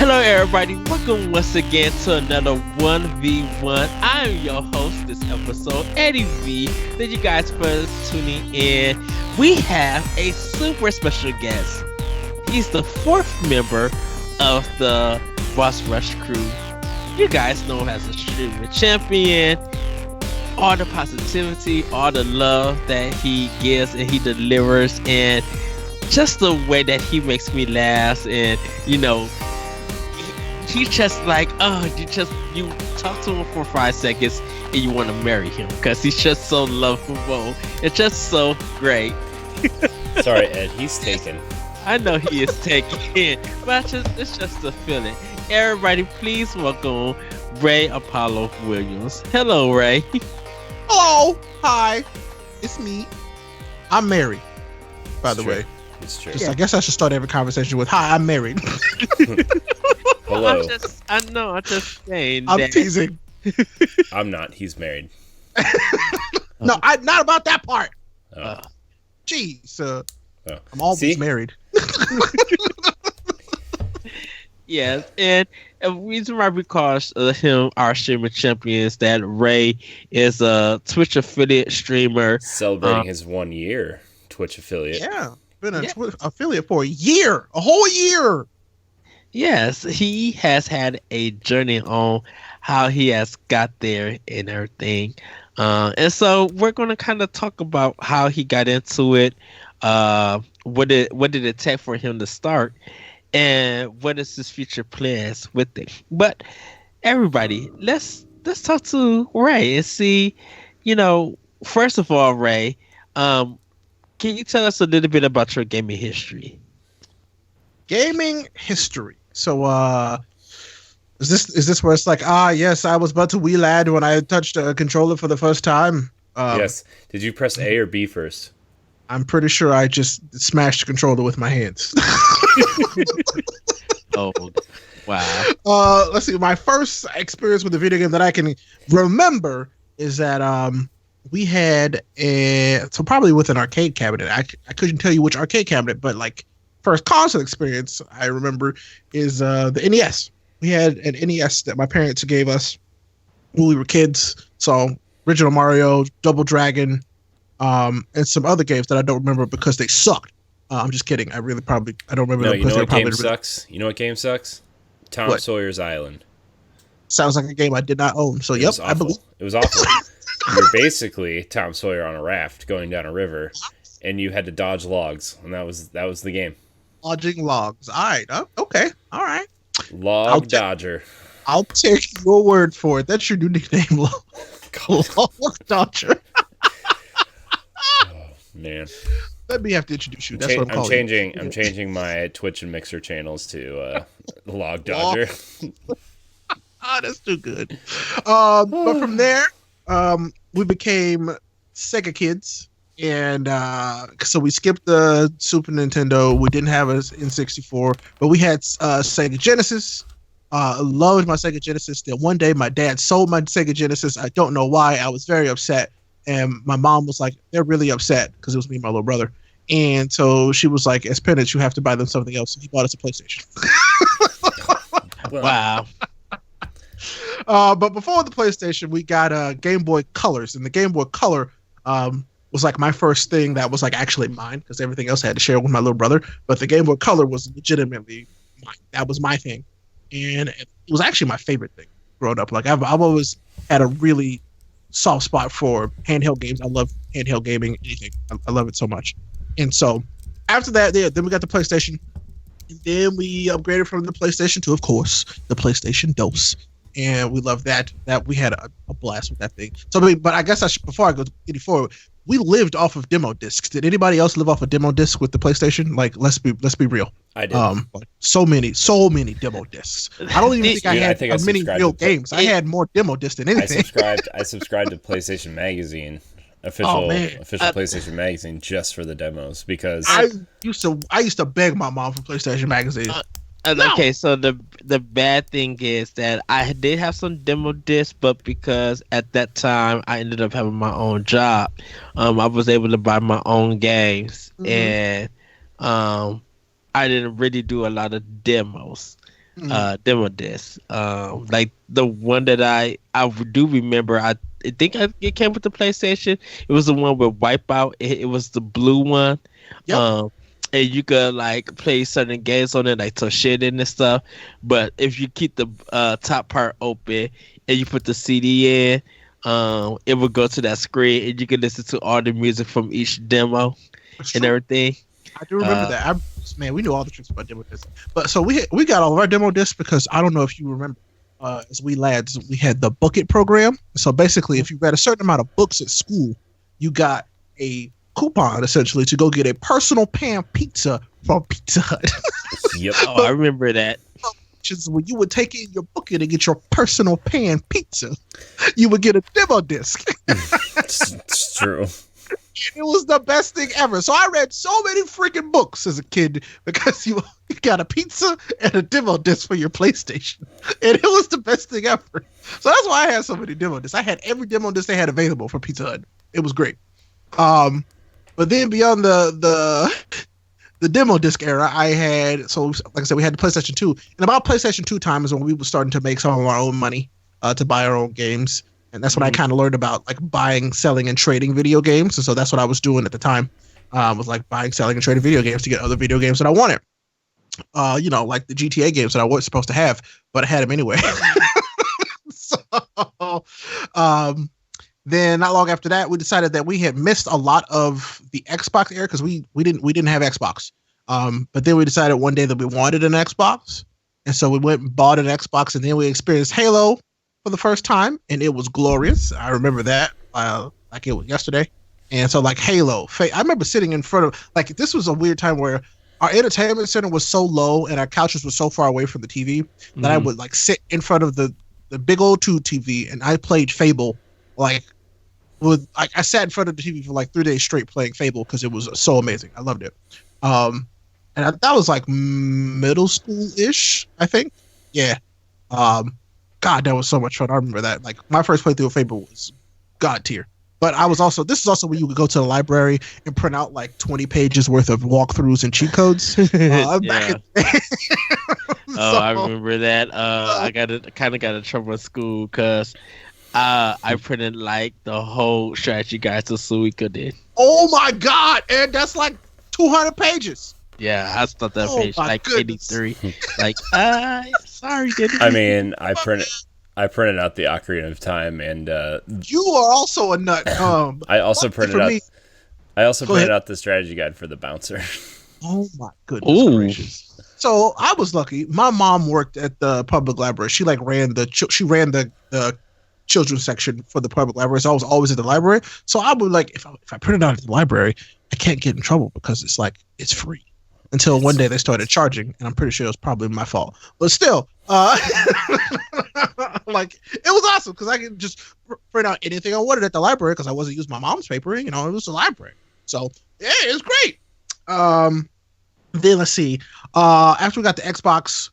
Hello, everybody. Welcome once again to another 1v1. I am your host this episode, Eddie V. Thank you guys for tuning in. We have a super special guest. He's the fourth member of the Boss Rush crew. You guys know him as a streamer champion. All the positivity, all the love that he gives and he delivers, and just the way that he makes me laugh, and he's just like, you talk to him for 5 seconds and you want to marry him because he's just so lovable. It's just so great. Sorry, Ed, he's taken. I know he is taken, but it's just a feeling. Everybody, please welcome Ray Apollo Williams. Hello, Ray. Hello, hi, it's me. I'm married, by the way. It's true. I guess I should start every conversation with, "Hi, I'm married." Hello. I'm just saying. I'm teasing. I'm not. He's married. No, not about that part. Oh. Jeez, Oh. I'm always married. Yes, and the reason why we call him our streamer champion is that Ray is a Twitch affiliate streamer. Celebrating his 1 year Twitch affiliate. Yeah, been a Twitch affiliate for a whole year. Yes, he has had a journey on how he has got there and everything. And so we're going to kind of talk about how he got into it, what did it take for him to start, and what is his future plans with it. But everybody, let's talk to Ray and see, first of all, Ray, can you tell us a little bit about your gaming history? Gaming history. So, is this where it's like, yes, I was but a wee lad when I touched a controller for the first time? Yes. Did you press A or B first? I'm pretty sure I just smashed the controller with my hands. Oh, wow. Let's see. My first experience with a video game that I can remember is that we had probably with an arcade cabinet. I couldn't tell you which arcade cabinet, but like first console experience I remember is the NES. We had an NES that my parents gave us when we were kids. So original Mario, Double Dragon, and some other games that I don't remember because they sucked. I'm just kidding. I don't remember. No, them you know what game really sucks? You know what game sucks? Tom Sawyer's Island. Sounds like a game I did not own. So, yep, I believe. It was awful. You're basically Tom Sawyer on a raft going down a river, and you had to dodge logs, and that was the game. Dodging logs. All right. Okay. All right. Log Dodger. I'll take your word for it. That's your new nickname, Log Dodger. Oh, man. Let me have to introduce you. That's what I'm calling you. I'm changing my Twitch and Mixer channels to Log Dodger. That's too good. But from there, we became Sega kids. And so we skipped the Super Nintendo. We didn't have an N64, but we had Sega Genesis. Loved my Sega Genesis. Then one day my dad sold my Sega Genesis. I don't know why. I was very upset. And my mom was like, they're really upset because it was me and my little brother. And so she was like, as penance, you have to buy them something else. So he bought us a PlayStation. Wow. But before the PlayStation, we got Game Boy Colors. And the Game Boy Color was like my first thing that was like actually mine because everything else I had to share with my little brother. But the Game Boy Color was legitimately mine. That was my thing. And it was actually my favorite thing growing up. Like I've always had a really soft spot for handheld games. I love handheld gaming, anything. I love it so much. And so after that, then we got the PlayStation. And then we upgraded from the PlayStation to, of course, the PlayStation DOS. And we loved that. That we had a blast with that thing. So, but I guess before I go any forward, we lived off of demo discs. Did anybody else live off a demo disc with the PlayStation? Like, let's be real. I did. Like, so many demo discs. I don't even think I had many real games. I had more demo discs than anything. I subscribed to PlayStation Magazine, official PlayStation Magazine, just for the demos because I used to beg my mom for PlayStation Magazine. Okay, so the bad thing is that I did have some demo discs, but because at that time I ended up having my own job, I was able to buy my own games, and I didn't really do a lot of demos. demo disc. Like the one that I do remember. I think it came with the PlayStation. It was the one with Wipeout. It was the blue one. Yep. And you could like play certain games on it, like Toshinden and stuff. But if you keep the top part open and you put the CD in, it would go to that screen and you can listen to all the music from each demo and everything. I do remember that. Man, we knew all the tricks about demo discs. But so we got all of our demo discs because I don't know if you remember, as we lads, we had the Book It program. So basically, if you read a certain amount of books at school, you got a coupon essentially to go get a personal pan pizza from Pizza Hut. Yep. Oh, I remember that. Which is when you would take in your Book It and get your personal pan pizza, you would get a demo disc. It's true. It was the best thing ever. So I read so many freaking books as a kid because you got a pizza and a demo disc for your PlayStation. And it was the best thing ever. So that's why I had so many demo discs. I had every demo disc they had available for Pizza Hut. It was great. But then beyond the demo disc era, I had, so like I said, we had the PlayStation 2. And about PlayStation 2 time is when we were starting to make some of our own money to buy our own games. And that's when I kind of learned about like buying, selling, and trading video games. And so that's what I was doing at the time. Was like buying, selling, and trading video games to get other video games that I wanted. Like the GTA games that I wasn't supposed to have, but I had them anyway. So, then not long after that, we decided that we had missed a lot of the Xbox era because we didn't have Xbox. But then we decided one day that we wanted an Xbox, and so we went and bought an Xbox, and then we experienced Halo for the first time, and it was glorious. I remember that like it was yesterday. And so like Halo, I remember sitting in front of, like, this was a weird time where our entertainment center was so low and our couches were so far away from the TV that I would like sit in front of the big old tube TV and I played Fable. Like I sat in front of the TV for like 3 days straight playing Fable because it was so amazing. I loved it. And that was like middle school-ish, I think. Yeah. God, that was so much fun. I remember that. Like my first playthrough of Fable was God tier. But this is also when you would go to the library and print out like 20 pages worth of walkthroughs and cheat codes. I remember that. I got in trouble in school because I printed like the whole strategy guide to Suika did. Oh my God, Ed, that's like 200 pages. Yeah, I stopped that page like goodness. 83. Like, sorry, didn't I mean, I printed out the Ocarina of Time, and you are also a nut. I also printed out the strategy guide for the Bouncer. Oh my goodness gracious! So I was lucky. My mom worked at the public library. She like ran the children's section for the public library. So I was always at the library. So I would like if I print it out at the library, I can't get in trouble because it's free. Until one day they started charging, and I'm pretty sure it was probably my fault. But still, like it was awesome because I could just print out anything I wanted at the library because I wasn't using my mom's paper. It was the library. So yeah, it was great. Then let's see. After we got the Xbox,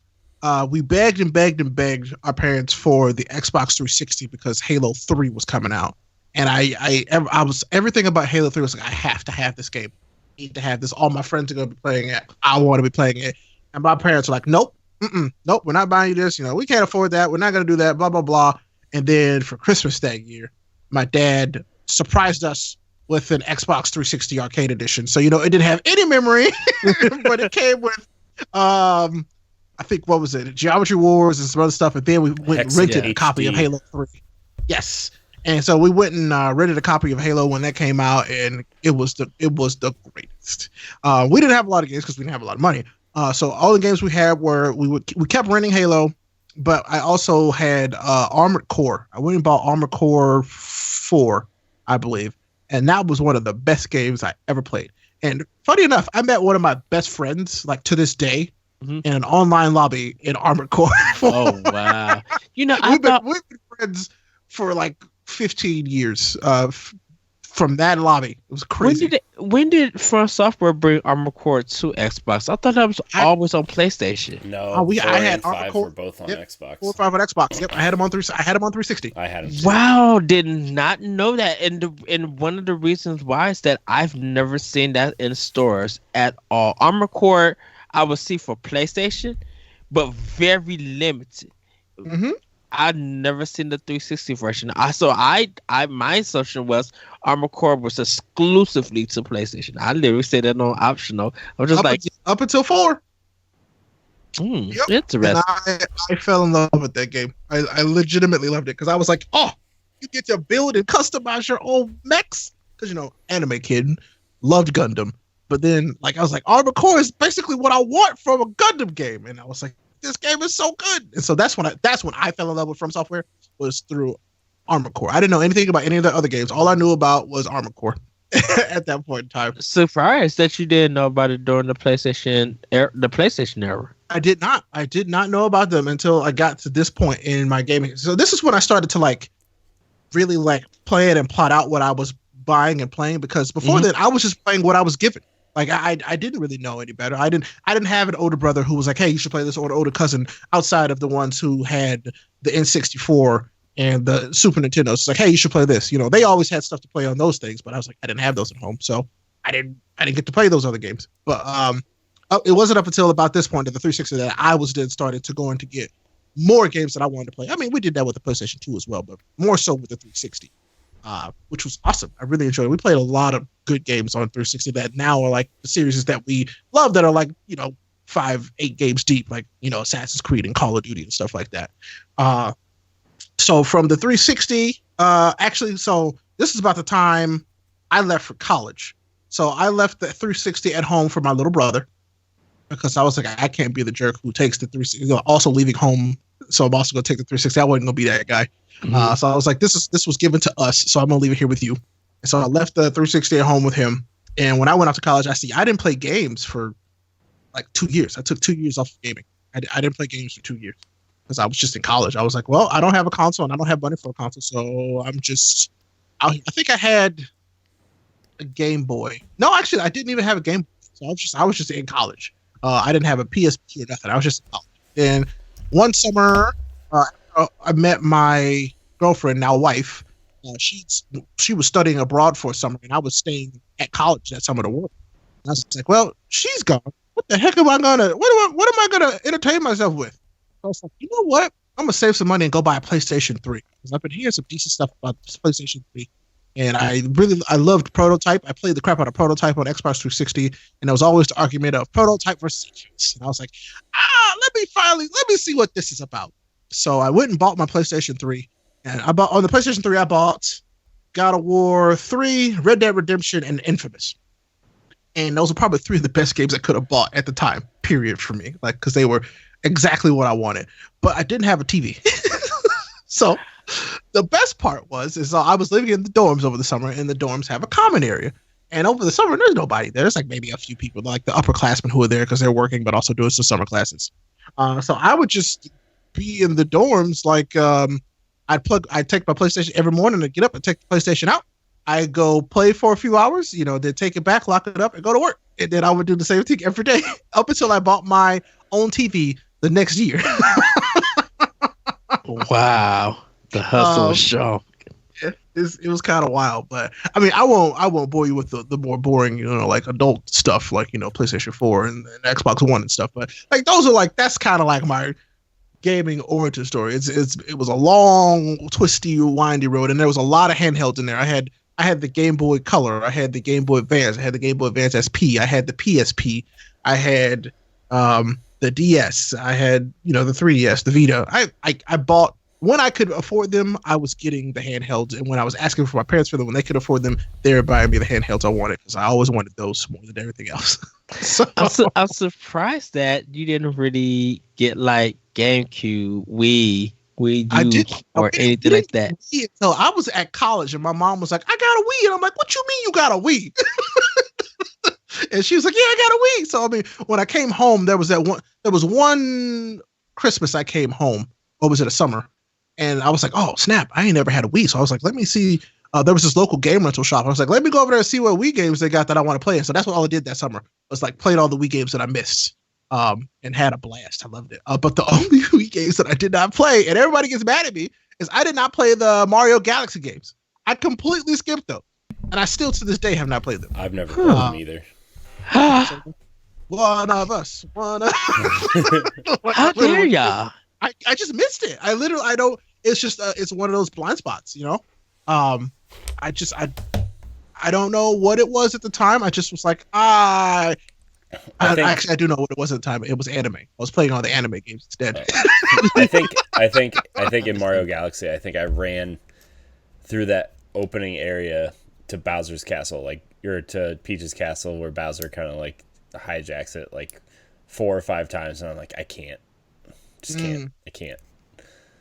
we begged and begged and begged our parents for the Xbox 360 because Halo 3 was coming out, and I was everything about Halo 3 was like I have to have this game. Need to have this. All my friends are going to be playing it. I want to be playing it. And my parents are like, nope, nope, we're not buying you this. We can't afford that. We're not going to do that, blah, blah, blah. And then for Christmas that year, my dad surprised us with an Xbox 360 Arcade Edition. So, it didn't have any memory, but it came with, I think, what was it? Geometry Wars and some other stuff. And then we went and rented a copy of Halo 3. Yes. And so we went and rented a copy of Halo when that came out, and it was the greatest. We didn't have a lot of games because we didn't have a lot of money. So all the games we had were we kept renting Halo, but I also had Armored Core. I went and bought Armored Core 4, I believe, and that was one of the best games I ever played. And funny enough, I met one of my best friends, like to this day, in an online lobby in Armored Core 4. Oh wow! We've been friends for like 15 years from that lobby. It was crazy. When did Front Software bring Armored Core to Xbox? I thought that was always on PlayStation. No, I had Armored Core. Were both on Xbox. 4 and 5 on Xbox. Yep, I had them on 360. I had them. Wow, did not know that. And one of the reasons why is that I've never seen that in stores at all. Armored Core I would see for PlayStation, but very limited. Mm-hmm. I've never seen the 360 version. I my assumption was Armored Core was exclusively to PlayStation. I literally said that on optional. I was just like, Up until 4. interesting. And I fell in love with that game. I legitimately loved it because I was like, oh, you get to build and customize your own mechs. Because, anime kid, loved Gundam. But then, I was like, Armored Core is basically what I want from a Gundam game. And I was like, this game is so good. And so that's when I fell in love with From Software, was through Armored Core. I didn't know anything about any of the other games. All I knew about was Armored Core at that point in time. Surprised that you didn't know about it during the PlayStation era. I did not know about them until I got to this point in my gaming. So this is when I started to really play it and plot out what I was buying and playing, because before that I was just playing what I was given. I didn't really know any better. I didn't have an older brother who was like, hey, you should play this, or an older cousin outside of the ones who had the N64 and the Super Nintendo. It's like, hey, you should play this. They always had stuff to play on those things, but I was like, I didn't have those at home, so I didn't get to play those other games. But it wasn't up until about this point of the 360 that I was then started to go in to get more games that I wanted to play. I mean, we did that with the PlayStation 2 as well, but more so with the 360. Which was awesome. I really enjoyed it. We played a lot of good games on 360 that now are the series that we love, that are 5-8 games deep, Assassin's Creed and Call of Duty and stuff like that. So from the 360, so this is about the time I left for college. So I left the 360 at home for my little brother, because I was like, I can't be the jerk who takes the 360, also leaving home. So I'm also going to take the 360. I wasn't going to be that guy. So I was like, this was given to us, so I'm gonna leave it here with you. And so I left the 360 at home with him. And when I went off to college, I didn't play games for 2 years. I took 2 years off of gaming. I didn't play games for 2 years because I was just in college. I was like, well, I don't have a console and I don't have money for a console, so I'm just out here. I think I had a Game Boy. No, actually, I didn't even have a Game Boy. So I was just in college. I didn't have a PSP or nothing. I was just in college. And one summer, I met my girlfriend, now wife. She was studying abroad for a summer, and I was staying at college that summer to work. And I was like, well, she's gone. What the heck am I gonna? What am I gonna entertain myself with? I was like, you know what? I'm gonna save some money and go buy a PlayStation 3, because I've been hearing some decent stuff about this PlayStation 3. And I loved Prototype. I played the crap out of Prototype on Xbox 360, and there was always the argument of Prototype versus Series. And I was like, let me see what this is about. So I went and bought my PlayStation 3, and on the PlayStation 3 I bought God of War 3, Red Dead Redemption, and Infamous. And those are probably 3 of the best games I could have bought at the time, period, for me, because they were exactly what I wanted. But I didn't have a TV. So the best part is I was living in the dorms over the summer, and the dorms have a common area. And over the summer, there's nobody there. There's maybe a few people, the upperclassmen who are there because they're working, but also doing some summer classes. So I would just be in the dorms, I'd take my PlayStation every morning and get up and take the PlayStation out. I go play for a few hours, then take it back, lock it up, and go to work. And then I would do the same thing every day up until I bought my own TV the next year. Wow, the hustle was strong. It was kind of wild, but I mean, I won't bore you with the more boring, adult stuff, PlayStation 4 and Xbox One and stuff. But those are that's kind of my gaming origin story. It was a long, twisty, windy road, and there was a lot of handhelds in there. I had the Game Boy Color, I had the Game Boy Advance, I had the Game Boy Advance SP, I had the PSP, I had the DS, I had the 3DS, the Vita. I bought, when I could afford them, I was getting the handhelds, and when I was asking for my parents for them, when they could afford them, they were buying me the handhelds I wanted, because I always wanted those more than everything else. So I'm surprised that you didn't really get GameCube, Wii U, or anything like that. So I was at college, and my mom was like, I got a Wii. And I'm like, what you mean you got a Wii? And she was like, yeah, I got a Wii. So, I mean, when I came home, there was one Christmas I came home, or was it a summer? And I was like, oh, snap, I ain't never had a Wii. So I was like, let me see. There was this local game rental shop. I was like, let me go over there and see what Wii games they got that I want to play. And so that's what all I did that summer, was played all the Wii games that I missed. And had a blast. I loved it. But the only Wii games that I did not play, and everybody gets mad at me, is I did not play the Mario Galaxy games. I completely skipped them, and I still to this day have not played them. I've never played them either. One of us. One of How dare y'all? I just missed it. I don't. It's just it's one of those blind spots, you know. I just I don't know what it was at the time. I just was like actually I do know what it was at the time. It was anime. I was playing all the anime games instead. I think in Mario Galaxy, I think I ran through that opening area to Bowser's castle, like or to Peach's castle, where Bowser kind of like hijacks it like 4 or 5 times, and I'm like, I can't, just can't, I can't.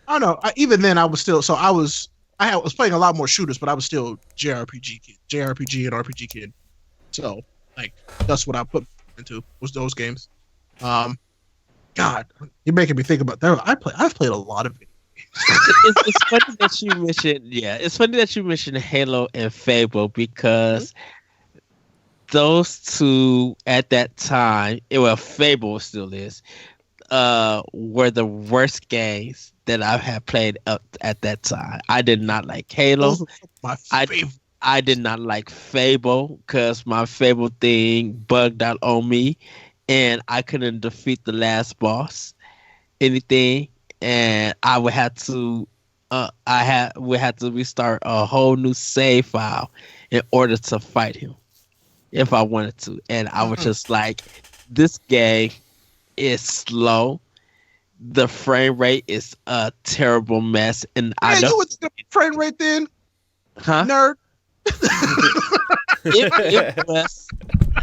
I don't know. Even then, I was still I was playing a lot more shooters, but I was still JRPG and RPG kid. So like that's what I put into was those games. God, you're making me think about that. I've played a lot of it. It's funny that you mentioned. Yeah, it's funny that you mentioned Halo and Fable because those two at that time, Fable still is, were the worst games that I had played up at that time. I did not like Halo. Those were my favorite. I did not like Fable because my Fable thing bugged out on me, and I couldn't defeat the last boss, anything, and I would have to, would have to restart a whole new save file in order to fight him if I wanted to, and I was just like, this game is slow. The frame rate is a terrible mess, and I know you would the frame rate then, nerd. It was.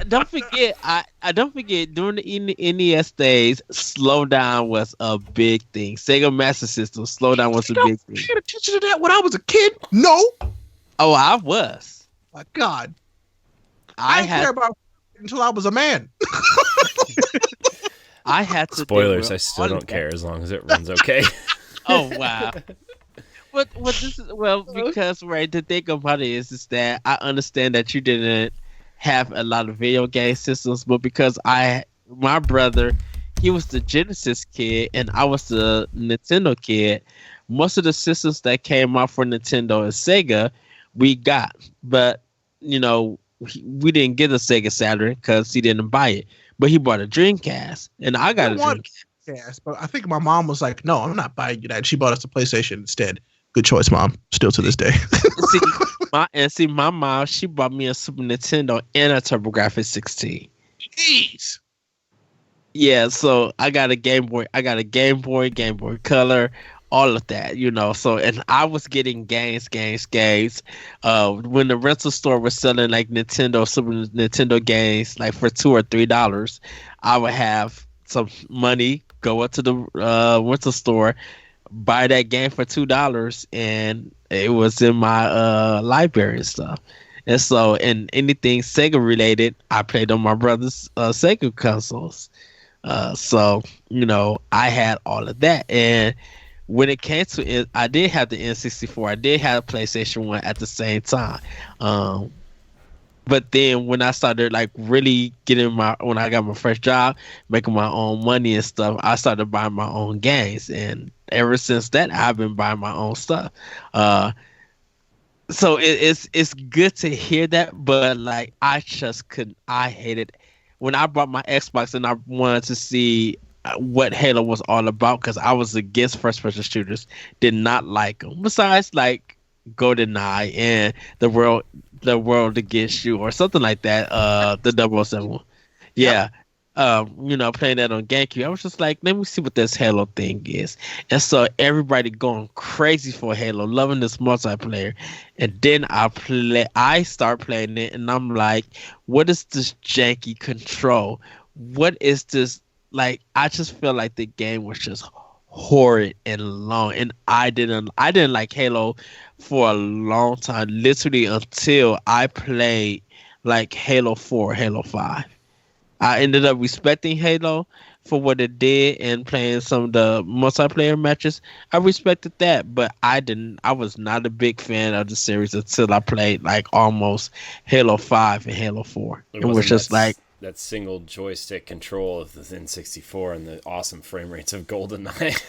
Don't forget, I don't forget during the NES days, slowdown was a big thing. Sega Master System slowdown was a big thing. Paying attention to that when I was a kid? No. Oh, I was. My God, I didn't care about it until I was a man. I had to. Spoilers. I still don't care as long as it runs okay. Oh wow. What this is because right, the thing about it is that I understand that you didn't have a lot of video game systems, but because my brother, he was the Genesis kid and I was the Nintendo kid, most of the systems that came out for Nintendo and Sega we got, but you know, we didn't get a Sega Saturn because he didn't buy it, but he bought a Dreamcast and I got a Dreamcast. Yes, but I think my mom was like, no, I'm not buying you that. She bought us a PlayStation instead. Good choice, Mom. Still to this day. my mom, she bought me a Super Nintendo and a TurboGrafx 16. Jeez. Yeah, so I got a Game Boy, Game Boy Color, all of that, you know. So, and I was getting games. When the rental store was selling like Super Nintendo games, like for $2 or $3, I would have some money, go up to the rental store, buy that game for $2, and it was in my library and stuff. And so, and anything Sega related, I played on my brother's Sega consoles. So, you know, I had all of that. And when it came to it, I did have the N64. I did have a PlayStation 1 at the same time. But then when I started like really when I got my first job, making my own money and stuff, I started buying my own games. And ever since that, I've been buying my own stuff. So it's good to hear that, but like I hated when I bought my Xbox and I wanted to see what Halo was all about because I was against first-person shooters, did not like them. Besides, like GoldenEye and the world against you or something like that. The 007 one. Yeah. You know, playing that on GameCube, I was just like, let me see what this Halo thing is. And so everybody going crazy for Halo, loving this multiplayer. And then I start playing it and I'm like, what is this janky control? What is this? Like, I just feel like the game was just horrid and long. And I didn't like Halo for a long time, literally until I played like Halo 4, Halo 5. I ended up respecting Halo for what it did and playing some of the multiplayer matches. I respected that, but I was not a big fan of the series until I played like almost Halo 5 and Halo 4. It was just like that single joystick control of the N64 and the awesome frame rates of GoldenEye.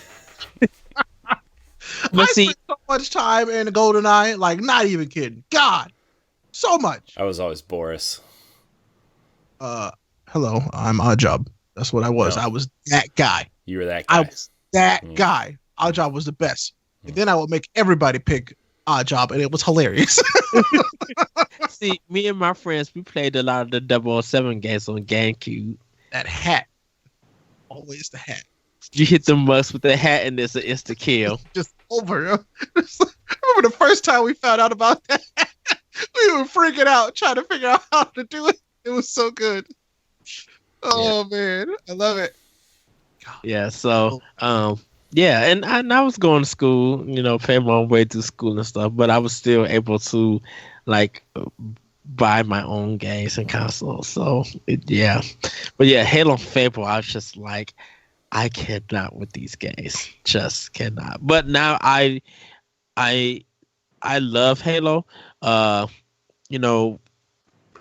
I spent so much time in GoldenEye, like not even kidding. God, so much. I was always Boris. hello, I'm Oddjob. That's what I was. No. I was that guy. You were that I guy. was that guy. Oddjob was the best. And then I would make everybody pick Oddjob, and it was hilarious. See, me and my friends, we played a lot of the 007 games on GameCube. That hat. Always the hat. You hit the mugs with the hat, and it's an insta kill. Just over. I remember the first time we found out about that. We were freaking out, trying to figure out how to do it. It was so good. Oh, man. I love it. God. Yeah, so, yeah, and I was going to school, paying my own way to school and stuff, but I was still able to, like, buy my own games and consoles. So, yeah. But yeah, Halo Fable, I was just like, I cannot with these games. Just cannot. But now I love Halo.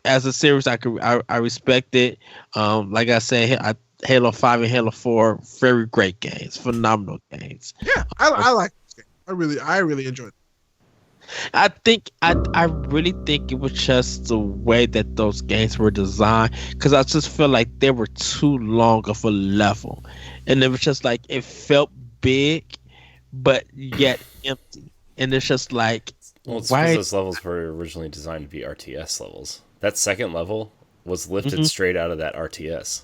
As a series, I respect it. Like I said, Halo 5 and Halo 4, very great games, phenomenal games. Yeah, I like this game. I really enjoyed it. I really think it was just the way that those games were designed, because I just feel like they were too long of a level, and it was just like it felt big, but yet empty, and it's just like, well, it's why because those levels were originally designed to be RTS levels. That second level was lifted straight out of that RTS.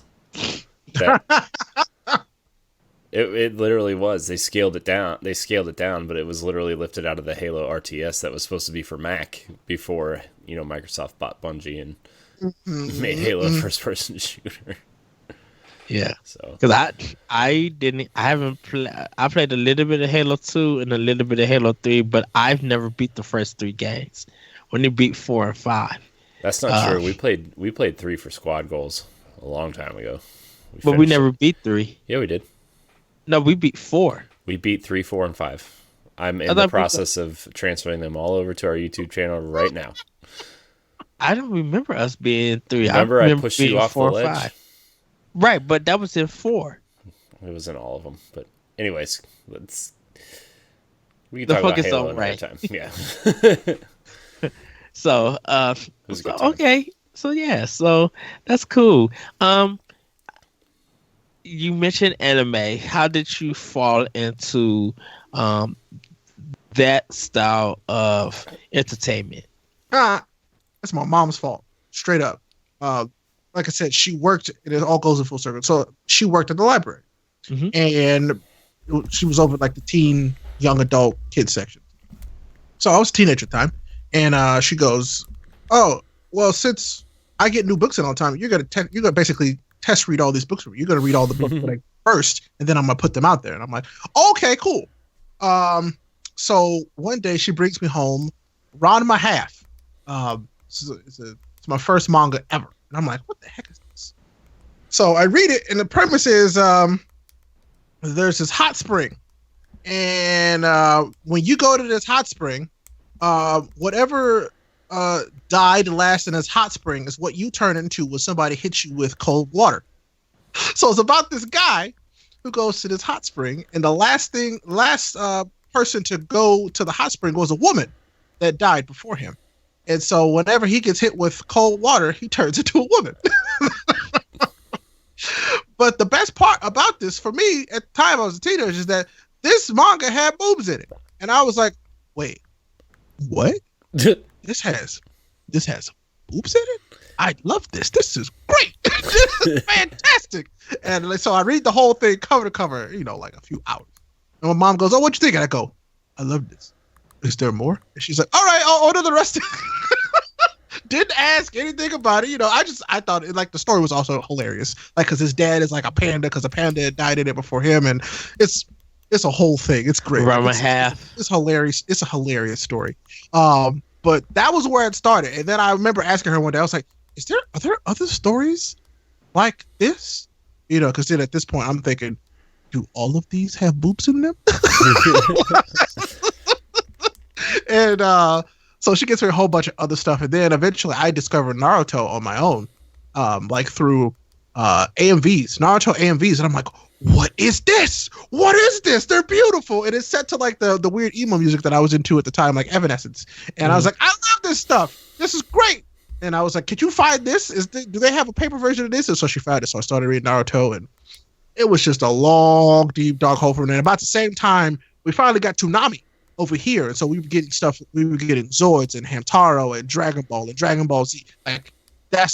It literally was. They scaled it down, but it was literally lifted out of the Halo RTS that was supposed to be for Mac before, Microsoft bought Bungie and made Halo a first-person shooter. Yeah. So, because I played a little bit of Halo 2 and a little bit of Halo 3, but I've never beat the first 3 games. Only beat 4 and 5. That's not true. We played 3 for squad goals a long time ago. But we never beat 3. Yeah, we did. No, we beat 4. We beat 3, 4, and 5. I'm in the process of transferring them all over to our YouTube channel right now. I don't remember us being 3. Remember I pushed you off the ledge? 5. Right, but that was in 4. It was in all of them. But anyways, we can talk about Halo another time. Yeah. So, okay. So yeah, so that's cool. You mentioned anime. How did you fall into that style of entertainment? That's my mom's fault, straight up. Like I said, she worked, and it all goes in full circle. So she worked at the library, and she was over like the teen, young adult, kids section. So I was a teenager at the time, and she goes, "Oh, well, since I get new books in all the time, you're gonna basically test read all these books for me. You're gonna read all the books first, and then I'm gonna put them out there." And I'm like, "Okay, cool." So one day she brings me home Ranma Half. It's my first manga ever, and I'm like, "What the heck is this?" So I read it, and the premise is there's this hot spring, and when you go to this hot spring, whatever died last in this hot spring is what you turn into when somebody hits you with cold water. So it's about this guy who goes to this hot spring, and the last person to go to the hot spring was a woman that died before him. And so whenever he gets hit with cold water, he turns into a woman. But the best part about this for me at the time I was a teenager is that this manga had boobs in it. And I was like, wait, what? This has boobs in it? I love this. This is great. This is fantastic. And so I read the whole thing cover to cover, like a few hours. And my mom goes, "Oh, what you think?" And I go, "I love this. Is there more?" And she's like, "All right, I'll order the rest." Didn't ask anything about it. I thought the story was also hilarious. Like, cause his dad is like a panda, cause a panda had died in it before him. And it's a whole thing. It's great. It's hilarious. It's a hilarious story. But that was where it started. And then I remember asking her one day, I was like, are there other stories like this? Cause then at this point I'm thinking, do all of these have boobs in them? And so she gets her a whole bunch of other stuff, and then eventually I discovered Naruto on my own, through AMVs, Naruto AMVs, and I'm like, what is this? What is this? They're beautiful, and it's set to like the weird emo music that I was into at the time, like Evanescence, and I was like, I love this stuff. This is great. And I was like, "Could you find this? Do they have a paper version of this?" And so she found it. So I started reading Naruto, and it was just a long, deep, dark hole from there. And about the same time, we finally got Toonami over here, and so we were getting stuff. We were getting Zords and Hamtaro and Dragon Ball Z. Like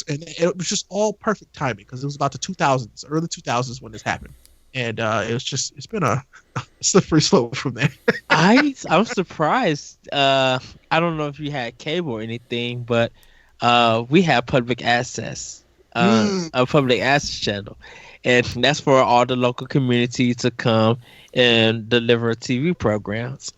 and it was just all perfect timing because it was about the 2000s, early 2000s when this happened, and it's been a slippery slope from there. I'm surprised. I don't know if you had cable or anything, but we have public access, a public access channel, and that's for all the local community to come and deliver TV programs.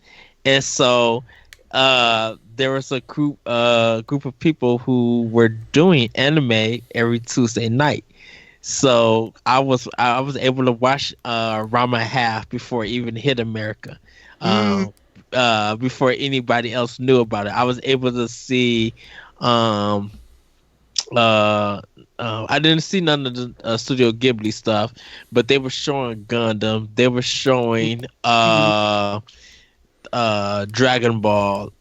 And so there was a group of people who were doing anime every Tuesday night. So I was able to watch Rama half before it even hit America. Before anybody else knew about it, I was able to see. I didn't see none of the Studio Ghibli stuff, but they were showing Gundam. They were showing Dragon Ball,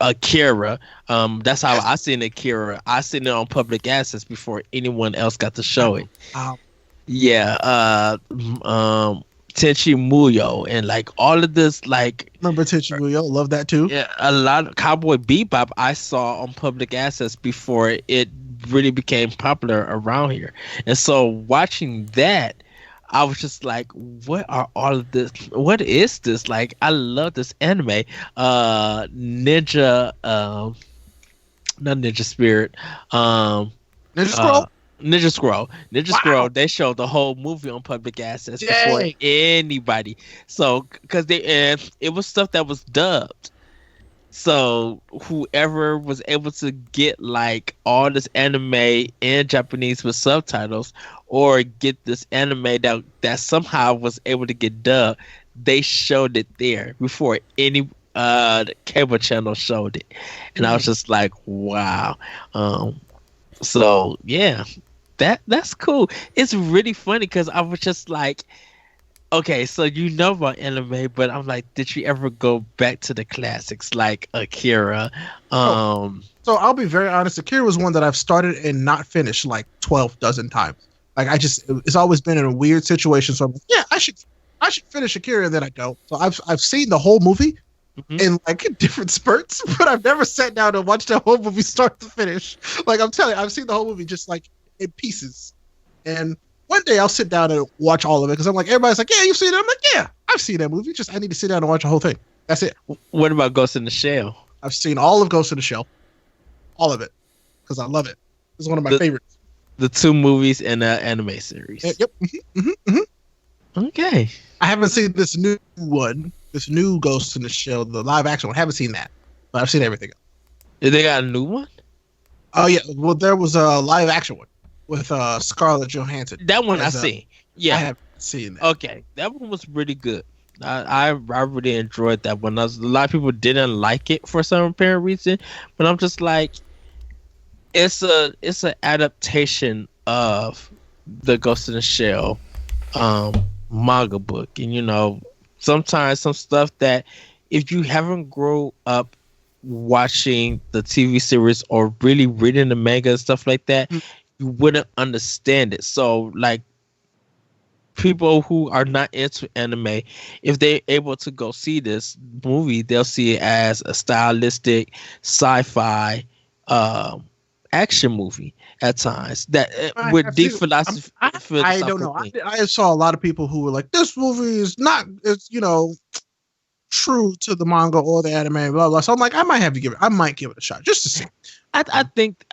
Akira. That's how I seen Akira. I seen it on public access before anyone else got to show it. Yeah. Tenchi Muyo and like all of this, like remember Tenchi Muyo? Love that too. Yeah, a lot of Cowboy Bebop I saw on public access before it really became popular around here. And so watching that, I was just like, what are all of this? What is this? Like, I love this anime. Ninja, not Ninja Spirit. Ninja Scroll? Ninja Scroll. They showed the whole movie on public access before anybody. So, because it was stuff that was dubbed. So whoever was able to get like all this anime in Japanese with subtitles, or get this anime that somehow was able to get dubbed, they showed it there before any cable channel showed it, and I was just like, wow. So yeah, that's cool. It's really funny because I was just like, okay, so you know about anime, but I'm like, did you ever go back to the classics like Akira? So I'll be very honest. Akira was one that I've started and not finished like 12 dozen times. Like it's always been in a weird situation. So I'm like, yeah, I should finish Akira, and then I don't. So I've seen the whole movie in like different spurts, but I've never sat down and watched that whole movie start to finish. Like I'm telling you, I've seen the whole movie just like in pieces. And one day I'll sit down and watch all of it because I'm like, everybody's like, yeah, you've seen it. I'm like, yeah, I've seen that movie. Just I need to sit down and watch the whole thing. That's it. What about Ghost in the Shell? I've seen all of Ghost in the Shell, all of it, because I love it. It's one of my favorites. The 2 movies and the anime series. Yep. Okay. I haven't seen this new one, this new Ghost in the Shell, the live action one. I haven't seen that, but I've seen everything else. Did they got a new one? Oh yeah, well there was a live action one with Scarlett Johansson. That one I seen. Yeah, I haven't seen that. Okay, that one was really good. I really enjoyed that one. A lot of people didn't like it for some apparent reason, but I'm just like, it's an adaptation of the Ghost in the Shell manga book, and sometimes some stuff that if you haven't grown up watching the TV series or really reading the manga and stuff like that, you wouldn't understand it. So like people who are not into anime, if they're able to go see this movie, they'll see it as a stylistic sci-fi action movie at times that with deep philosophy. I don't know. I saw a lot of people who were like, this movie is not, it's true to the manga or the anime, blah blah. So I'm like, I might give it a shot just to see. I think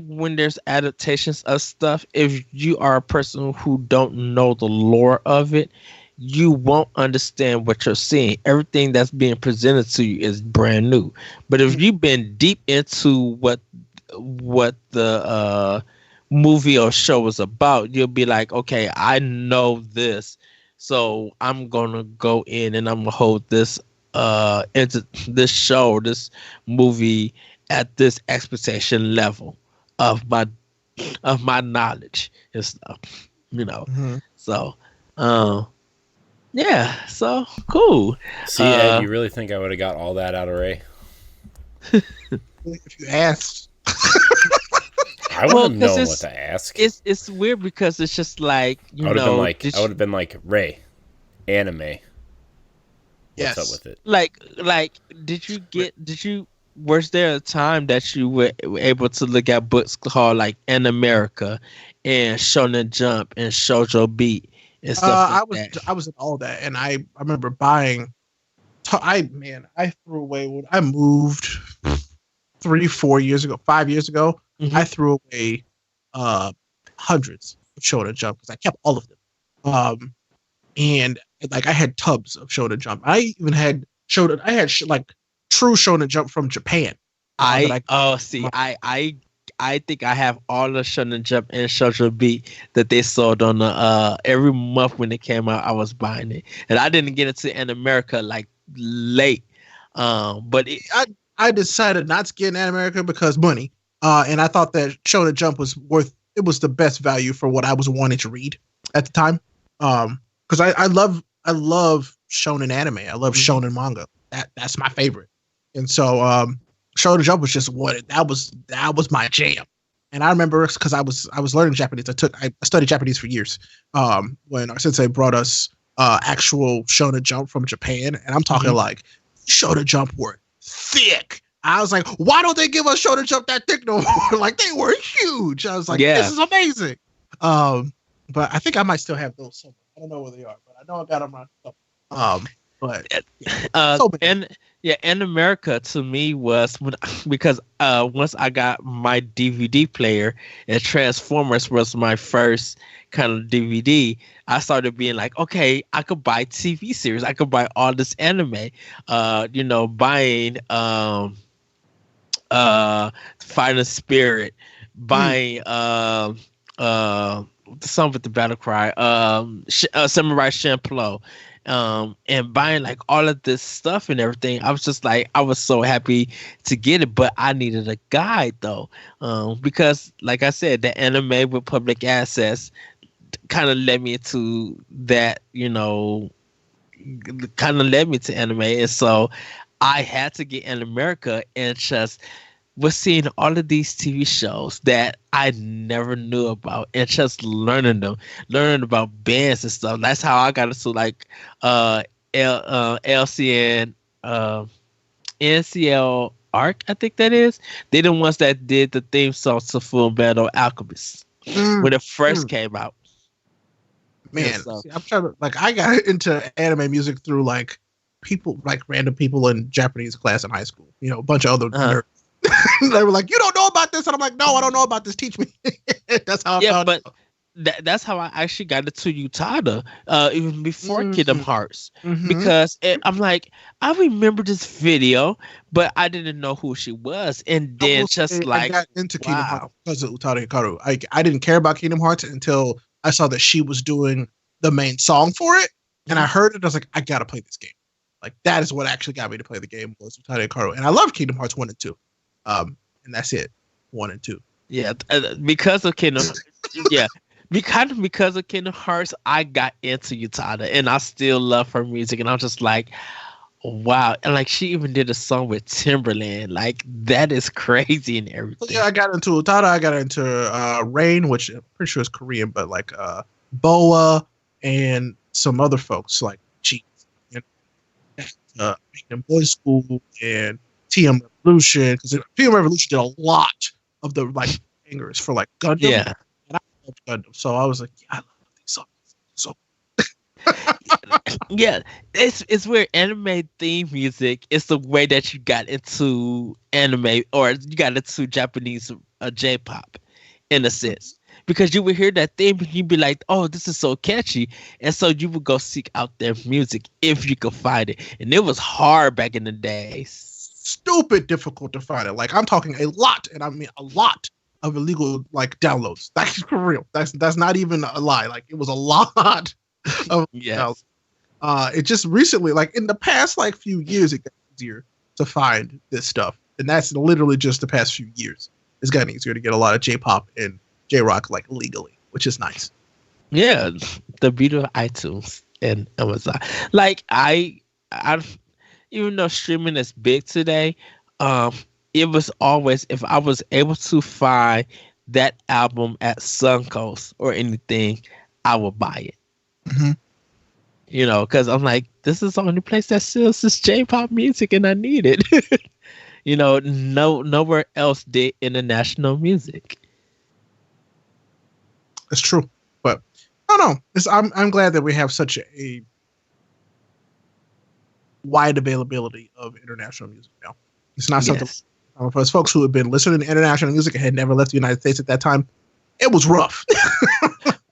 when there's adaptations of stuff, if you are a person who don't know the lore of it, you won't understand what you're seeing. Everything that's being presented to you is brand new. But if you've been deep into what the movie or show is about, you'll be like, okay, I know this, so I'm gonna go in and I'm gonna hold this into this show, this movie at this expectation level of my knowledge and stuff, So, yeah, so cool. See, Ed, you really think I would have got all that out of Ray? if you asked. I Well, wouldn't have because known what to ask. it's weird because it's just like I would have been like, did I would have been like, Ray, anime. What's up Yes. with it? like did you was there a time that you were able to look at books called like In America and Shonen Jump and Shoujo Beat and stuff like that? I was in all that, and I remember buying. I threw away when I moved 3, 4 years ago, 5 years ago. Mhm. I threw away uh hundreds of Shonen Jump because I kept all of them. And like I had tubs of Shonen Jump. I even had like true Shonen Jump from Japan. That I oh see I think I have all the Shonen Jump and Shoujo Beat that they sold on the every month when it came out. I was buying it, and I didn't get it to In America like late. But I decided not to get in America because money. And I thought that Shonen Jump was it was the best value for what I was wanting to read at the time. Because I love shonen anime. I love shonen manga. That's my favorite. And so Shonen Jump was just that was my jam. And I remember because I was learning Japanese. I studied Japanese for years. When our sensei brought us actual Shonen Jump from Japan, and I'm talking like Shonen Jump were thick. I was like, why don't they give us Shonen Jump that thick no more? Like they were huge. I was like, this is amazing. But I think I might still have those somewhere. I don't know where they are, but I know I got them around. But In America to me was because once I got my DVD player and Transformers was my first kind of DVD, I started being like, okay, I could buy TV series, I could buy all this anime, buying Fighting Spirit, buying some with the battle cry, Samurai Champloo, and buying like all of this stuff and everything. I was just like, I was so happy to get it, but I needed a guide though, because like I said, the anime with public access kind of led me into that, kind of led me to anime, and so I had to get In America and just was seeing all of these TV shows that I never knew about and just learning about bands and stuff. That's how I got into like LCN, NCL Arc, I think that is. They're the ones that did the theme song to Full Metal Alchemist when it first came out. Man, see, I'm trying to I got into anime music through like people, like random people in Japanese class in high school. A bunch of other nerds. They were like, "You don't know about this," and I'm like, "No, I don't know about this. Teach me." That's how I found it. That's how I actually got into Utada, even before Kingdom Hearts, because I'm like, I remember this video, but I didn't know who she was, and then I got into Kingdom Hearts because of Utada Hikaru. I didn't care about Kingdom Hearts until I saw that she was doing the main song for it, and I heard it. I was like, I gotta play this game. Like that is what actually got me to play the game, was Utada Hikaru, and I love Kingdom Hearts 1 and 2. And that's it, 1 and 2. Yeah, because of Kingdom, because of Kingdom Hearts, I got into Utada, and I still love her music, and I'm just like, wow, and like she even did a song with Timberland, like that is crazy and everything. Yeah, I got into Utada, I got into Rain, which I'm pretty sure is Korean, but like Boa and some other folks like Cheats and Boys School and TM Revolution, because TM Revolution did a lot of the like bangers for like Gundam. Yeah, and I love Gundam, so I was like, I love these songs. So yeah, it's where anime theme music is the way that you got into anime, or you got into Japanese J-pop in a sense, because you would hear that theme and you'd be like, oh, this is so catchy, and so you would go seek out their music if you could find it, and it was hard back in the days. Stupid difficult to find it. Like I'm talking a lot, and I mean a lot of illegal like downloads. That's for real. That's not even a lie. Like it was a lot of it just recently, like in the past like few years, it got easier to find this stuff, and that's literally just the past few years. It's gotten easier to get a lot of J-pop and J-rock like legally, which is nice. Yeah, the beauty of iTunes and Amazon. Like I even though streaming is big today, it was always, if I was able to find that album at Suncoast or anything, I would buy it. Mm-hmm. You know, because I'm like, this is the only place that sells this J-pop music, and I need it. You know, nowhere else did international music. It's true, but I don't know. I'm glad that we have such a wide availability of international music now. It's not something for us folks who have been listening to international music and had never left the United States at that time. It was rough.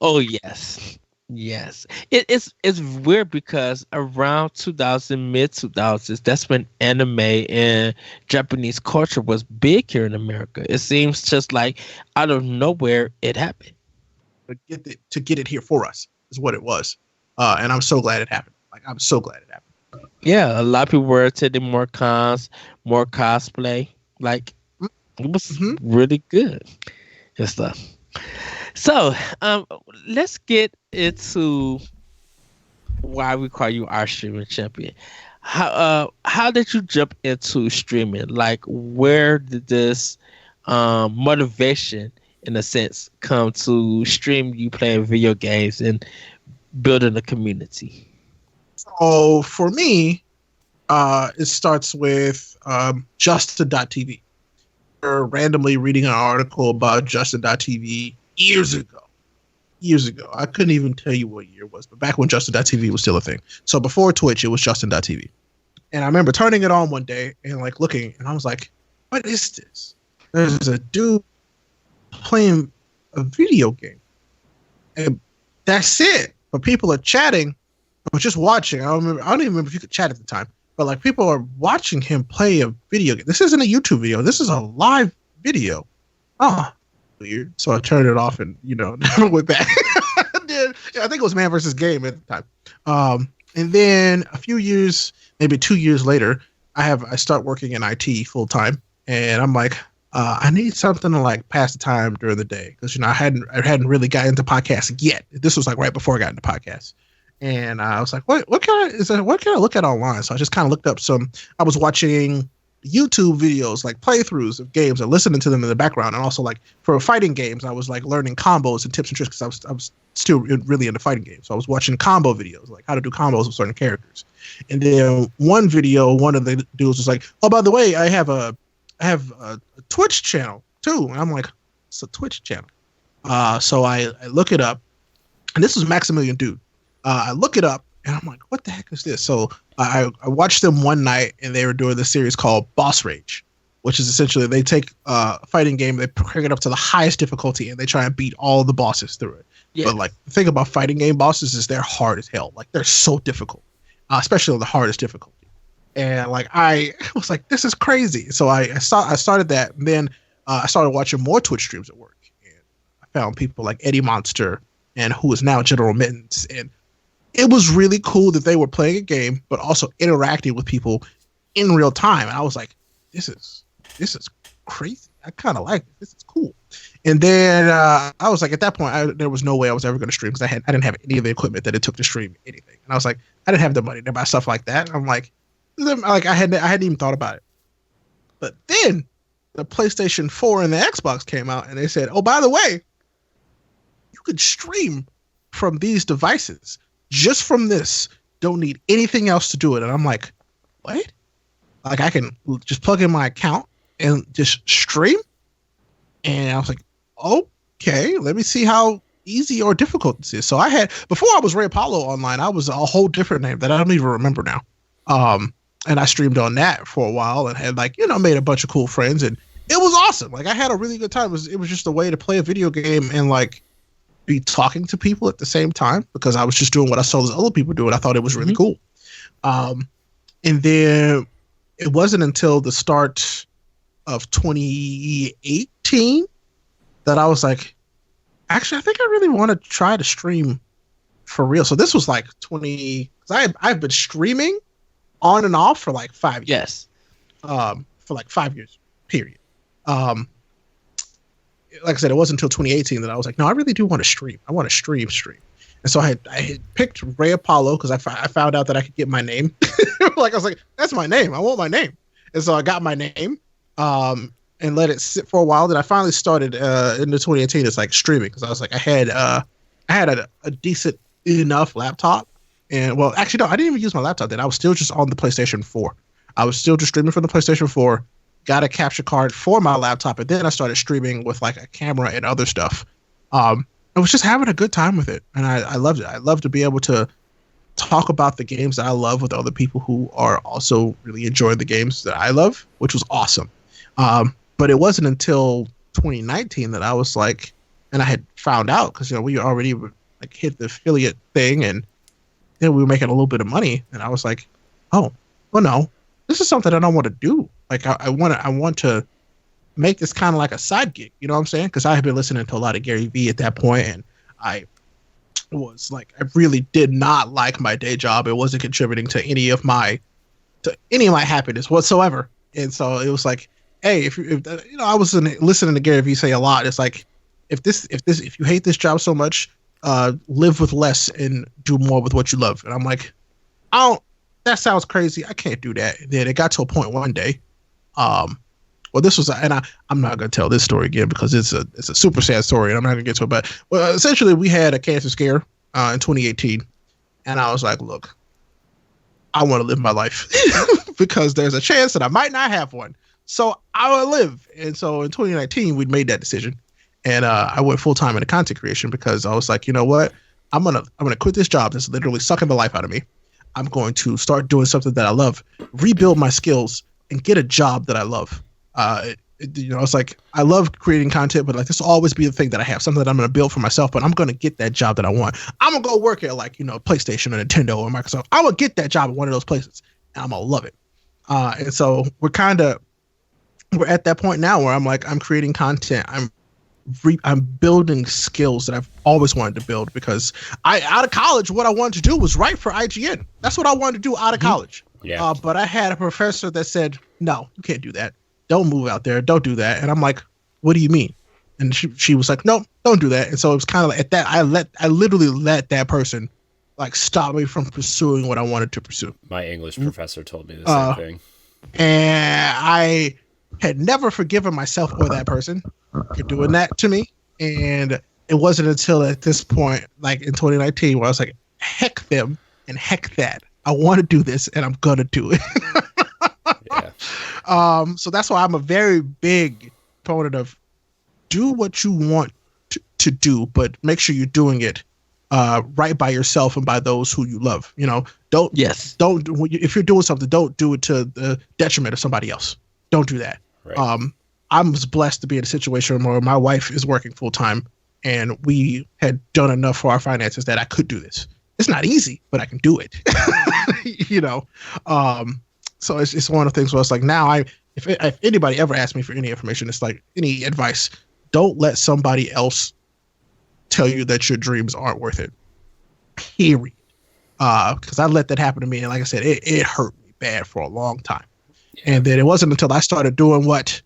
Oh yes. Yes, it's weird because around 2000, mid 2000s, that's when anime and Japanese culture was big here in America. It seems just like out of nowhere it happened. To get it here for us is what it was, and I'm so glad it happened. Like, I'm so glad it happened. Yeah, a lot of people were attending more cons, more cosplay. Like, it was really good and stuff. So, let's get into why we call you our streaming champion. How did you jump into streaming? Like, where did this motivation, in a sense, come to stream you playing video games and building a community? So for me, it starts with Justin.tv. Randomly reading an article about Justin.tv years ago. I couldn't even tell you what year it was, but back when Justin.tv was still a thing. So before Twitch, it was Justin.tv. And I remember turning it on one day and like looking, and I was like, what is this? There's a dude playing a video game. And that's it. But people are chatting or just watching. I don't even remember if you could chat at the time. But like, people are watching him play a video game. This isn't a YouTube video. This is a live video. Oh, weird. So I turned it off and, never went back. I think it was Man vs. Game at the time. And then a few years, maybe 2 years later, I start working in IT full time, and I'm like, I need something to like pass the time during the day, because I hadn't really got into podcasts yet. This was like right before I got into podcasts, and I was like, what can I look at online? So I just kind of looked up I was watching YouTube videos, like playthroughs of games, and listening to them in the background. And also, like, for fighting games, I was like learning combos and tips and tricks, because I was still really into fighting games. So I was watching combo videos, like how to do combos with certain characters. And then one of the dudes was like, oh, by the way, I have a Twitch channel too. And I'm like, it's a Twitch channel. So I look it up, and this was Maximilian Dude. I look it up, and I'm like, what the heck is this? So I watched them one night, and they were doing this series called Boss Rage, which is essentially they take a fighting game, they crank it up to the highest difficulty, and they try and beat all the bosses through it. Yeah. But like, the thing about fighting game bosses is they're hard as hell. Like, they're so difficult, especially on the hardest difficulty. And like, I was like, this is crazy. So I started that, and then I started watching more Twitch streams at work, and I found people like Eddie Monster, and who is now General Mittens, and it was really cool that they were playing a game, but also interacting with people in real time. And I was like, this is crazy. I kind of like it. This is cool. And then I was like, at that point, there was no way I was ever going to stream, because I didn't have any of the equipment that it took to stream anything. And I was like, I didn't have the money to buy stuff like that. And I'm like I hadn't even thought about it. But then the PlayStation 4 and the Xbox came out, and they said, oh, by the way, you could stream from these devices. Just from this, don't need anything else to do it. And I'm like, what? Like, I can just plug in my account and just stream? And I was like, okay, let me see how easy or difficult this is. So before I was Ray Apollo online, I was a whole different name that I don't even remember now. And I streamed on that for a while, and had made a bunch of cool friends, and it was awesome. Like, I had a really good time. It was just a way to play a video game and like be talking to people at the same time, because I was just doing what I saw those other people do, and I thought it was really cool. And then it wasn't until the start of 2018 that I was like, actually, I think I really want to try to stream for real. So this was like because I've been streaming on and off for like 5 years. Yes. For like 5 years, period. Like I said, it wasn't until 2018 that I was like, no, I really do want to stream. I want to stream. And so I had picked Ray Apollo, because I found out that I could get my name. Like, I was like, that's my name. I want my name. And so I got my name, and let it sit for a while. Then I finally started in the 2018. It's like streaming because I was like I had a decent enough laptop, and well, actually no, I didn't even use my laptop then. I was still just on the PlayStation 4. I was still just streaming from the PlayStation 4. Got a capture card for my laptop, and then I started streaming with like a camera and other stuff. I was just having a good time with it, and I loved it. I love to be able to talk about the games that I love with other people who are also really enjoying the games that I love, which was awesome. But it wasn't until 2019 that I was like, and I had found out because we already like hit the affiliate thing, and then we were making a little bit of money, and I was like, oh, well, no, this is something I don't want to do. Like I want to make this kind of like a side gig. You know what I'm saying? Because I had been listening to a lot of Gary Vee at that point, and I was like, I really did not like my day job. It wasn't contributing to any of my happiness whatsoever. And so it was like, hey, if I was listening to Gary Vee say a lot. It's like, if you hate this job so much, live with less and do more with what you love. And I'm like, that sounds crazy. I can't do that. And then it got to a point one day. Well, this was, and I'm not going to tell this story again because it's a super sad story, and I'm not going to get to it. But essentially, we had a cancer scare in 2018, and I was like, look, I want to live my life because there's a chance that I might not have one, so I will live. And so in 2019, we made that decision, and I went full time into content creation because I was like, you know what, I'm gonna quit this job that's literally sucking the life out of me. I'm going to start doing something that I love, rebuild my skills, and get a job that I love. It's like I love creating content, but like this will always be the thing that I have, something that I'm going to build for myself. But I'm going to get that job that I want. I'm gonna go work at like PlayStation or Nintendo or Microsoft. I'm gonna get that job at one of those places, and I'm gonna love it. And so we're at that point now where I'm like, I'm creating content. I'm building skills that I've always wanted to build because out of college, what I wanted to do was write for IGN. That's what I wanted to do out of college. Yeah. But I had a professor that said, no, you can't do that. Don't move out there. Don't do that. And I'm like, what do you mean? And she was like, no, don't do that. And so it was kind of like at that, I literally let that person like stop me from pursuing what I wanted to pursue. My English professor told me the same thing. And I had never forgiven myself or that person for doing that to me. And it wasn't until at this point, like in 2019, where I was like, heck them and heck that. I want to do this and I'm going to do it. Yeah. So that's why I'm a very big proponent of do what you want to do, but make sure you're doing it right by yourself and by those who you love. If you're doing something, don't do it to the detriment of somebody else. Don't do that. Right. I was blessed to be in a situation where my wife is working full time, and we had done enough for our finances that I could do this. It's not easy, but I can do it. So it's one of the things where it's like now if anybody ever asks me for any information, it's like any advice, don't let somebody else tell you that your dreams aren't worth it. Period. Because I let that happen to me, and like I said, it hurt me bad for a long time. Yeah. And then it wasn't until I started doing what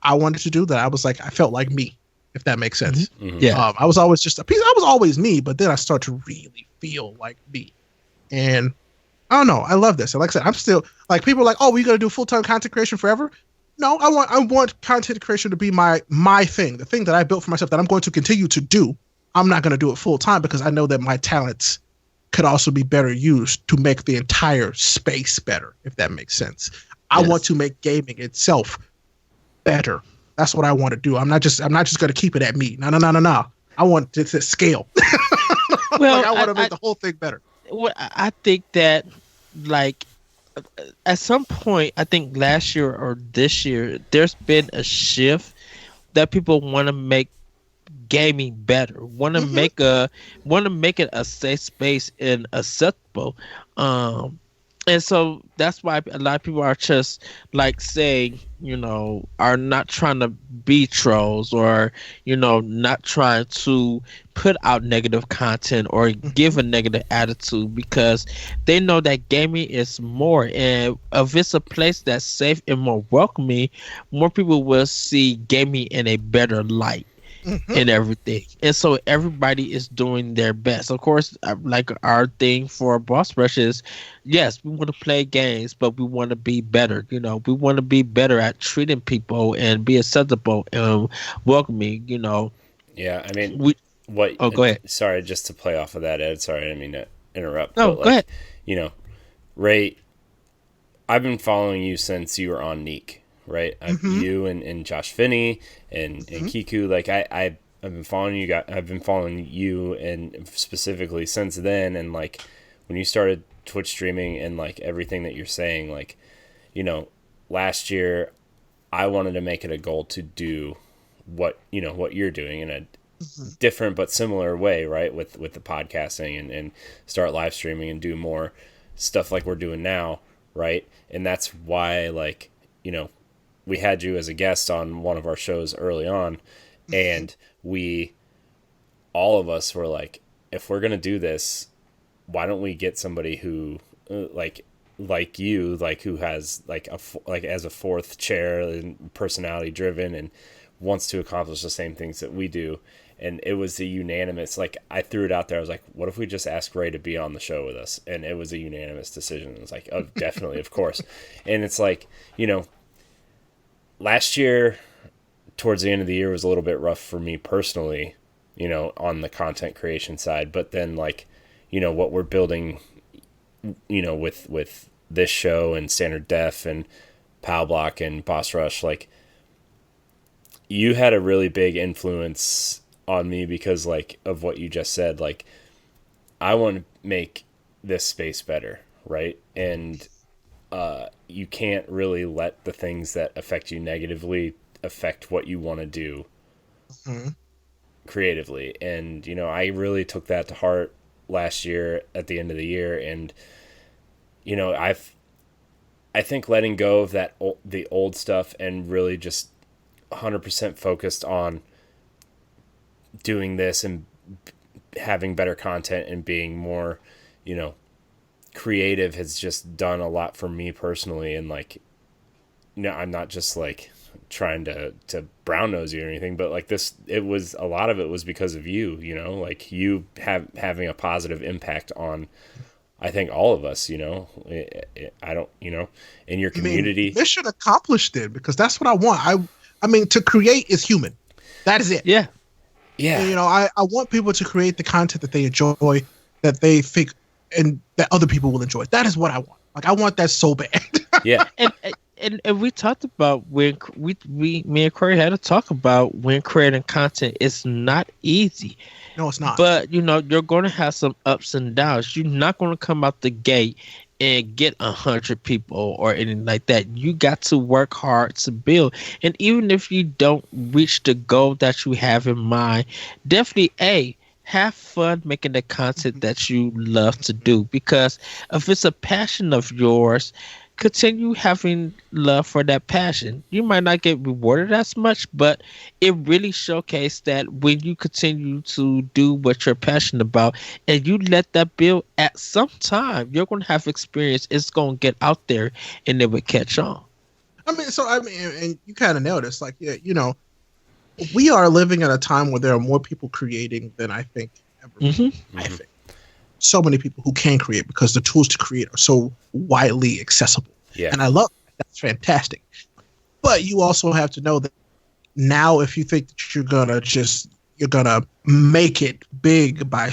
I wanted to do that I was like, I felt like me, if that makes sense. Mm-hmm. Yeah. I was always just a piece. I was always me, but then I started to really feel like me. And I don't know. I love this. And like I said, I'm still like people are like, oh, we're gonna do full-time content creation forever. No, I want content creation to be my thing, the thing that I built for myself that I'm going to continue to do. I'm not going to do it full time because I know that my talents could also be better used to make the entire space better, if that makes sense. Yes. I want to make gaming itself better. That's what I want to do. I'm not just going to keep it at me. No. I want it to scale. Well, I want to make the whole thing better. Well, I think that like at some point, I think last year or this year, there's been a shift that people want to make gaming better, want to make it a safe space and acceptable. And so that's why a lot of people are just like saying, are not trying to be trolls or, not trying to put out negative content or give a negative attitude because they know that gaming is more. And if it's a place that's safe and more welcoming, more people will see gaming in a better light. Mhm. and everything. And so everybody is doing their best. Of course, like our thing for Boss Rush is, yes, we want to play games, but we want to be better. We want to be better at treating people and be acceptable and welcoming. Yeah, I mean, We. what? Oh, go ahead. Sorry, just to play off of that, Ed. Sorry, I didn't mean to interrupt, No, but go ahead. like, you know, Ray, I've been following you since you were on Neek, right? Mhm. You and Josh Finney and Mhm. Kiku, like I've been following you guys. I've been following you and specifically since then, and like when you started Twitch streaming and like everything that you're saying, like you know, last year I wanted to make it a goal to do what you're doing in a Mhm. different but similar way, right? With the podcasting and start live streaming and do more stuff like we're doing now, right? And that's why like, you know, we had you as a guest on one of our shows early on, Mhm. and we all of us were like, if we're going to do this, why don't we get somebody who like you, like who has like like as a fourth chair and personality driven and wants to accomplish the same things that we do. And it was a unanimous, like I threw it out there, I was like, what if we just ask Ray to be on the show with us? And it was a unanimous decision. It was like, oh, definitely, of course. And it's like, last year towards the end of the year was a little bit rough for me personally, on the content creation side. But then like, what we're building, with this show and Standard Def and Pal Block and Boss Rush, like you had a really big influence on me because like of what you just said. Like I want to make this space better, right? And you can't really let the things that affect you negatively affect what you want to do Mhm. creatively. And I really took that to heart last year at the end of the year. And I think letting go of the old stuff and really just 100% focused on doing this and having better content and being more you know creative has just done a lot for me personally. And like, I'm not just like trying to brown nose you or anything, but like this, it was a lot of it was because of you, like you having a positive impact on, I think, all of us. I don't, in your I mean, community. mission accomplished then because that's what I want. I mean, to create is human. That is it. Yeah. And, Yeah, I want people to create the content that they enjoy, that they think, and that other people will enjoy. That is what I want. Like, I want that so bad. yeah, And we talked about when we me and Corey had to talk about when creating content is not easy. No, it's not. But you're going to have some ups and downs. You're not going to come out the gate and get 100 people or anything like that. You got to work hard to build. And even if you don't reach the goal that you have in mind, definitely have fun making the content that you love to do. Because if it's a passion of yours, continue having love for that passion. You might not get rewarded as much, but it really showcased that when you continue to do what you're passionate about and you let that build, at some time you're going to have experience. It's going to get out there and it will catch on. And you kind of nailed it. It's like, yeah, we are living at a time where there are more people creating than I think ever. I mm-hmm. think so many people who can create because the tools to create are so widely accessible. Yeah, And I love that. That's fantastic. But you also have to know that now, if you think that you're gonna make it big by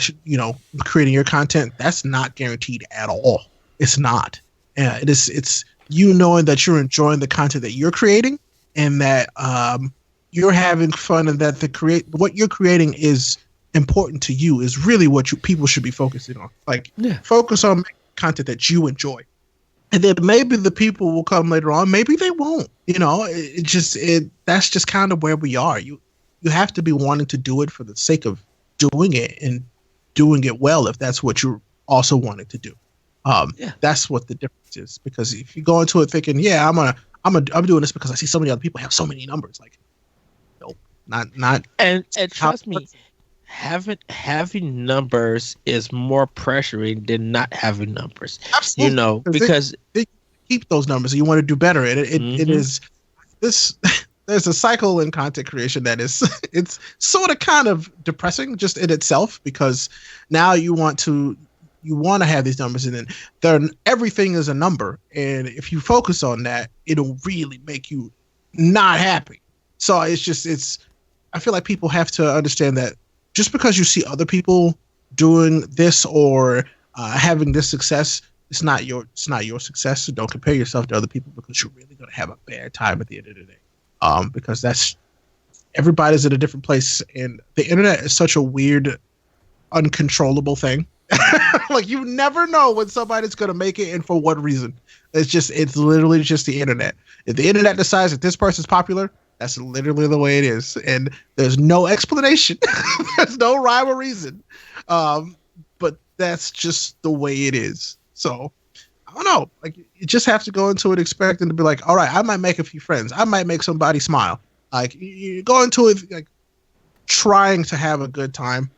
creating your content, that's not guaranteed at all. It's not. Yeah, it is. It's you knowing that you're enjoying the content that you're creating and that you're having fun and that what you're creating is important to you is really what people should be focusing on. Like, Yeah. focus on content that you enjoy, and then maybe the people will come later on. Maybe they won't. That's just kind of where we are. You have to be wanting to do it for the sake of doing it and doing it well if that's what you're also wanting to do. Yeah. That's what the difference is. Because if you go into it thinking, yeah, I'm doing this because I see so many other people have so many numbers, like, nope, not. And trust me, having numbers is more pressuring than not having numbers. Absolutely, Because they keep those numbers and you want to do better. It Mhm. is this. there's a cycle in content creation that is it's sort of kind of depressing just in itself, because now you want to have these numbers, and then everything is a number, and if you focus on that, it'll really make you not happy. So it's I feel like people have to understand that just because you see other people doing this or having this success, it's not your success. So don't compare yourself to other people, because you're really going to have a bad time at the end of the day. Because everybody's in a different place, and the internet is such a weird, uncontrollable thing. Like, you never know when somebody's going to make it and for what reason. It's literally just the internet. If the internet decides that this person's popular, that's literally the way it is, and there's no explanation. There's no rhyme or reason. But that's just the way it is. So I don't know. Like, you just have to go into it expecting to be like, all right, I might make a few friends. I might make somebody smile. Like, you go into it like trying to have a good time,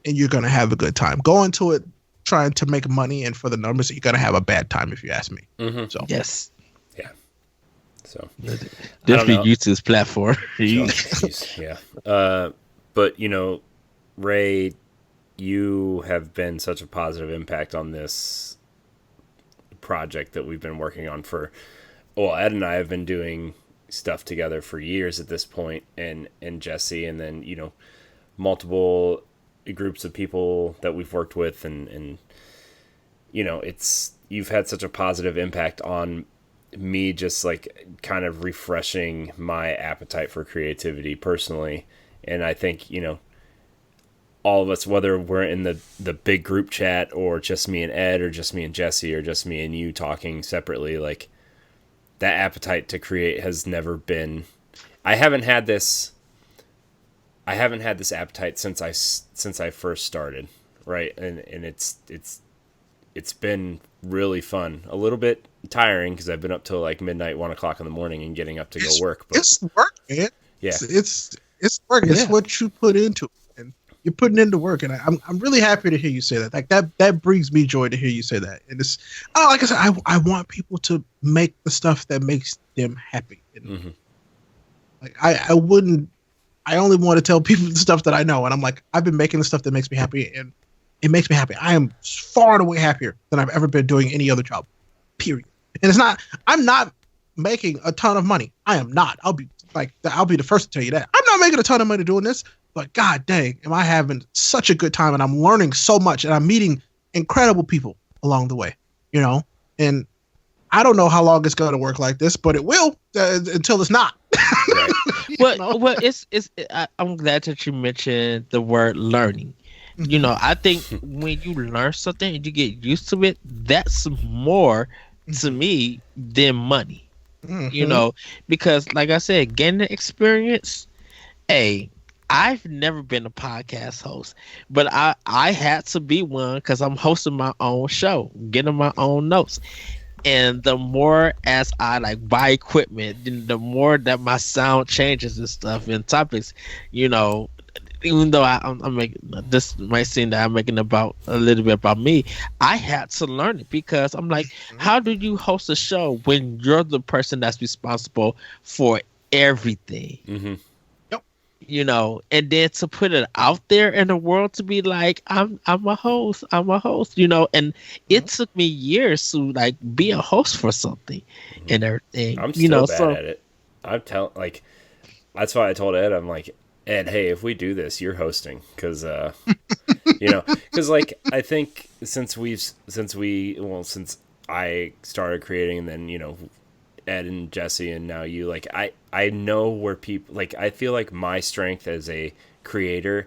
and you're gonna have a good time. Go into it trying to make money and for the numbers, you're gonna have a bad time, if you ask me. Mm-hmm. So Yes. Yeah. So Definitely YouTube's platform. Yeah. But Ray, you have been such a positive impact on this project that we've been working on Ed and I have been doing stuff together for years at this point, and Jesse, and then multiple groups of people that we've worked with, and you've had such a positive impact on me, just like kind of refreshing my appetite for creativity personally. And I think all of us, whether we're in the big group chat or just me and Ed or just me and Jesse or just me and you talking separately, like, that appetite to create has never been. I haven't had this appetite since I first started, right? And it's been really fun. A little bit tiring because I've been up till like midnight, 1 o'clock in the morning, and getting up to go work. But it's work, man. Yeah, it's work. It's what you put into it, and you're putting into work. And I'm really happy to hear you say that. Like, that brings me joy to hear you say that. And it's like I said, I want people to make the stuff that makes them happy. And mm-hmm. like I wouldn't. I only want to tell people the stuff that I know, and I'm like, I've been making the stuff that makes me happy, and it makes me happy. I am far and away happier than I've ever been doing any other job, period. And I'm not making a ton of money. I am not. I'll be the first to tell you that. I'm not making a ton of money doing this, but god dang, am I having such a good time, and I'm learning so much, and I'm meeting incredible people along the way, and I don't know how long it's going to work like this, but it will until it's not. Right. Well, I'm glad that you mentioned the word learning. I think when you learn something and you get used to it, that's more to me than money. Mm-hmm. Because like I said, gaining the experience. Hey, I've never been a podcast host, but I had to be one because I'm hosting my own show, getting my own notes. And the more as I like buy equipment, the more that my sound changes and stuff and topics, even though I'm making, this might seem that I'm making about a little bit about me, I had to learn it, because I'm like, how do you host a show when you're the person that's responsible for everything? Mm-hmm. And then to put it out there in the world to be like, I'm a host, and it took me years to like be a host for something and everything. I'm still bad at it. That's why I told Ed, I'm like, Ed, hey, if we do this, you're hosting, because like, I think since I started creating, and then Ed and Jesse and now you, like, I know where people, like, I feel like my strength as a creator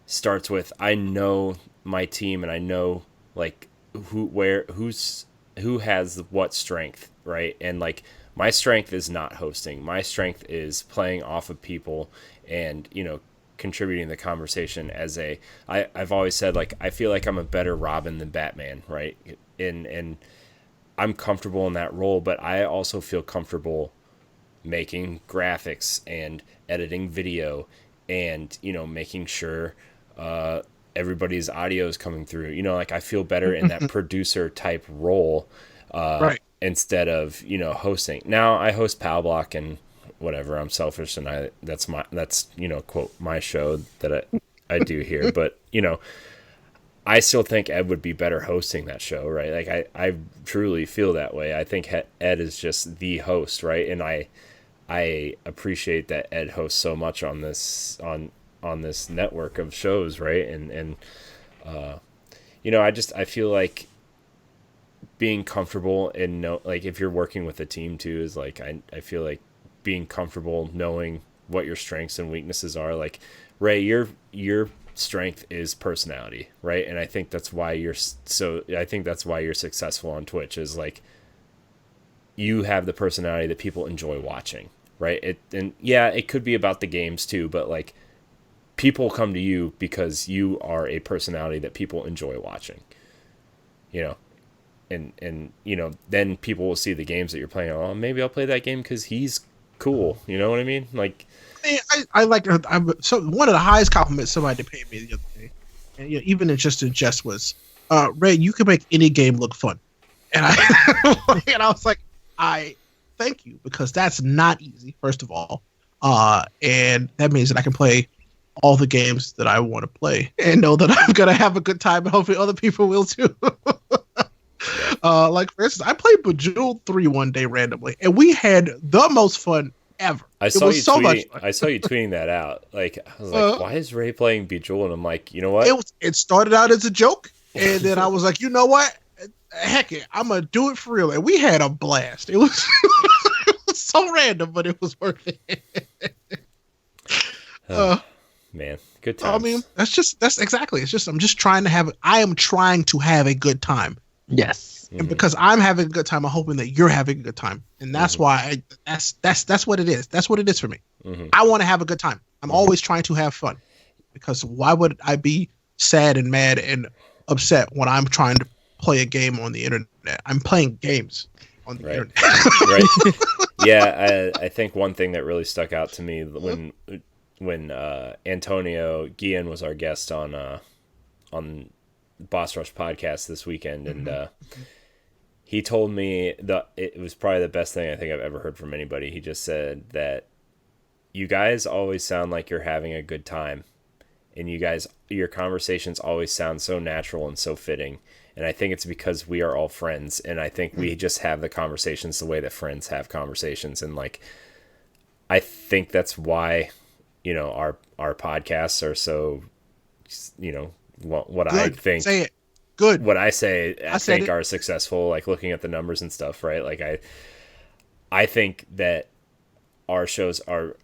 starts with, I know my team, and I know like who has what strength, right? And like, my strength is not hosting. My strength is playing off of people and contributing the conversation. I've always said, like, I feel like I'm a better Robin than Batman, right? And I'm comfortable in that role, but I also feel comfortable making graphics and editing video and, making sure everybody's audio is coming through. Like, I feel better in that producer type role right. instead of, hosting. Now I host Pal Block, and whatever, I'm selfish and that's quote my show that I do here, but I still think Ed would be better hosting that show, right? Like I truly feel that way. I think Ed is just the host, right? And I appreciate that Ed hosts so much on this network of shows, right? And I feel like being comfortable and like if you're working with a team too is like I feel like being comfortable knowing what your strengths and weaknesses are. Like Ray, your strength is personality, right? And I think that's why you're successful on Twitch, is like you have the personality that people enjoy watching, right? It could be about the games too, but like people come to you because you are a personality that people enjoy watching, and then people will see the games that you're playing. Oh, maybe I'll play that game because he's cool. You know what I mean? Like, I like. So one of the highest compliments somebody paid me the other day, and even in jest was, Ray, you can make any game look fun, and I was like, I thank you, because that's not easy. First of all, and that means that I can play all the games that I want to play and know that I'm gonna have a good time, and hopefully other people will too. Like for instance, I played Bejeweled 3 one day randomly, and we had the most fun ever. I saw you tweeting that out. Like I was like, why is Ray playing Bejeweled? And I'm like, you know what? It started out as a joke, and then I was like, you know what? Heck it, I'm gonna do it for real. And we had a blast. It was, it was so random, but it was worth it. Man, good times. I mean, that's exactly. It's just I'm trying to have a good time. Yes. And because I'm having a good time, I'm hoping that you're having a good time, and that's why that's what it is. That's what it is for me. Mm-hmm. I want to have a good time. I'm always trying to have fun, because why would I be sad and mad and upset when I'm trying to play a game on the internet? I'm playing games on the internet. Right. Yeah, I think one thing that really stuck out to me when Antonio Guillen was our guest on Boss Rush podcast this weekend, and he told me that it was probably the best thing I think I've ever heard from anybody. He just said that you guys always sound like you're having a good time, and your conversations always sound so natural and so fitting. And I think it's because we are all friends, and I think we just have the conversations the way that friends have conversations. And like, I think that's why, our podcasts are so, what Good. I think. Say it. Good. What I say, I think it. are successful, like looking at the numbers and stuff, right? Like I think that our shows are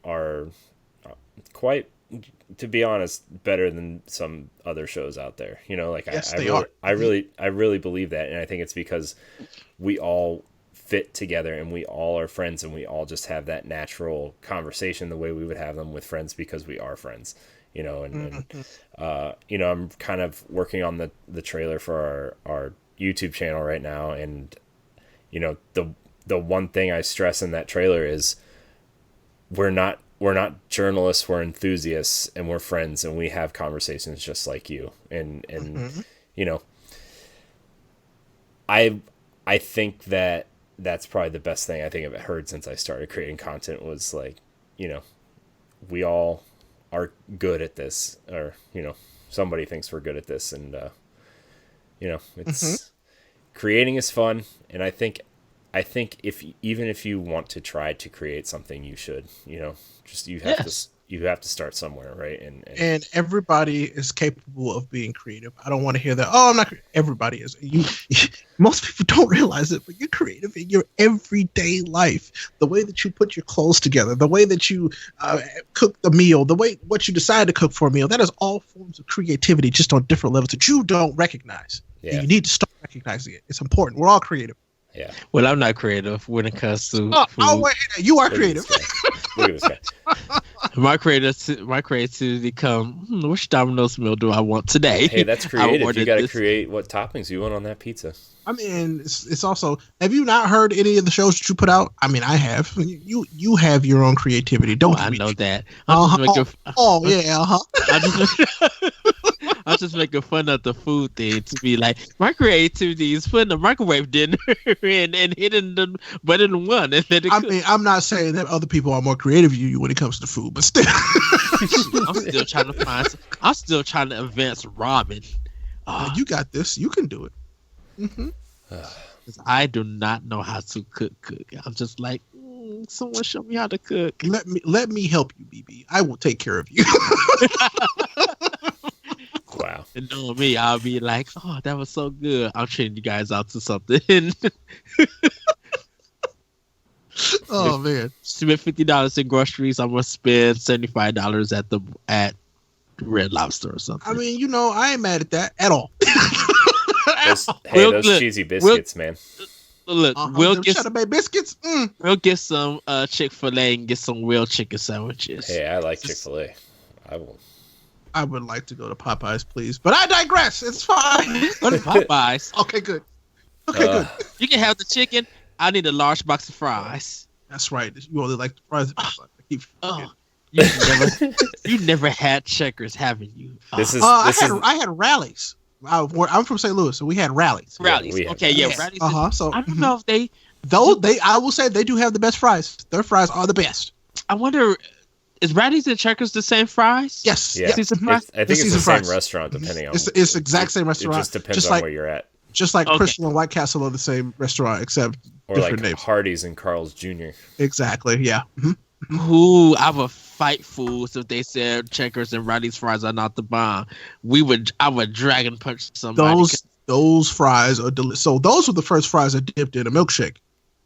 quite, to be honest, better than some other shows out there. Like yes, I really believe that, and I think it's because we all fit together and we all are friends, and we all just have that natural conversation the way we would have them with friends, because we are friends. I'm kind of working on the trailer for our YouTube channel right now, and the one thing I stress in that trailer is we're not journalists, we're enthusiasts, and we're friends, and we have conversations just like you. And I think that's probably the best thing I think I've heard since I started creating content, was like, we all are good at this, or somebody thinks we're good at this, and it's creating is fun. And I think even if you want to try to create something, you should you have to start somewhere, right? And everybody is capable of being creative. I don't want to hear that. Oh, I'm not. Everybody is. Most people don't realize it, but you're creative in your everyday life. The way that you put your clothes together, the way that you cook the meal, what you decide to cook for a meal. That is all forms of creativity, just on different levels that you don't recognize. Yeah. And you need to start recognizing it. It's important. We're all creative. Yeah. Well, I'm not creative when it comes to food. You are creative. Look at this guy. My creativity come, which Domino's meal do I want today? Hey, that's creative. You got to create what toppings you want on that pizza. I mean, it's also. Have you not heard any of the shows that you put out? I mean, I have. You have your own creativity, don't you? I know that. I was just making fun of the food thing to be like my creativity is putting the microwave dinner and hitting the button one and then I mean, I'm not saying that other people are more creative than you when it comes to food, but still, I'm still trying to find. I'm still trying to advance ramen. you got this. You can do it. Mm-hmm. I do not know how to cook. I'm just like, someone show me how to cook. Let me help you, BB. I will take care of you. Wow. And knowing me, I'll be like, oh, that was so good. I'll train you guys out to something. Oh man. Spend $50 in groceries. I'm gonna spend $75 at Red Lobster or something. I mean, I ain't mad at that at all. Those cheesy biscuits, man. Look, we'll get Cheddar Bay biscuits. We'll get some Chick-fil-A and get some real chicken sandwiches. Hey, I like Chick-fil-A. I would like to go to Popeyes, please, but I digress. It's fine. Go to Popeyes. Okay, good. Good. You can have the chicken. I need a large box of fries. That's right. You only like the fries. You never had Checkers, haven't you? I had rallies. I'm from St. Louis, so we had rallies. Rallies. Rallies. So I don't know if they. I will say they do have the best fries. Their fries are the best. I wonder, is Rallies and Checkers the same fries? Yes. Yeah. Yeah. I think it's the same restaurant, depending on. It's the exact same restaurant. It just depends on where you're at. Just like Crystal and White Castle are the same restaurant, except different names. Hardee's and Carl's Jr. Exactly. Yeah. Mm-hmm. Ooh, I would fight fools if they said Checkers and Rallies fries are not the bomb. I would dragon punch somebody. Those fries are delicious. So those were the first fries I dipped in a milkshake,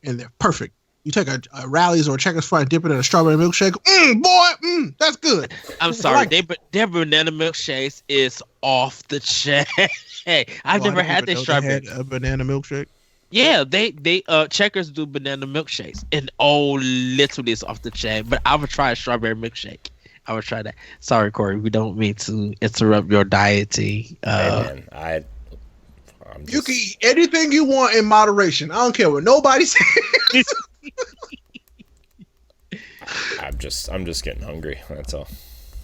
and they're perfect. You take a Rallies or a Checkers fry and dip it in a strawberry milkshake. That's good. I'm sorry, their banana milkshakes is off the chain. I've never had their strawberry. They had a banana milkshake. Yeah, they Checkers do banana milkshakes, and literally it's off the chain. But I would try a strawberry milkshake. I would try that. Sorry, Corey, we don't mean to interrupt your dieting. Hey man, you can eat anything you want in moderation. I don't care what nobody says. I'm just getting hungry. That's all.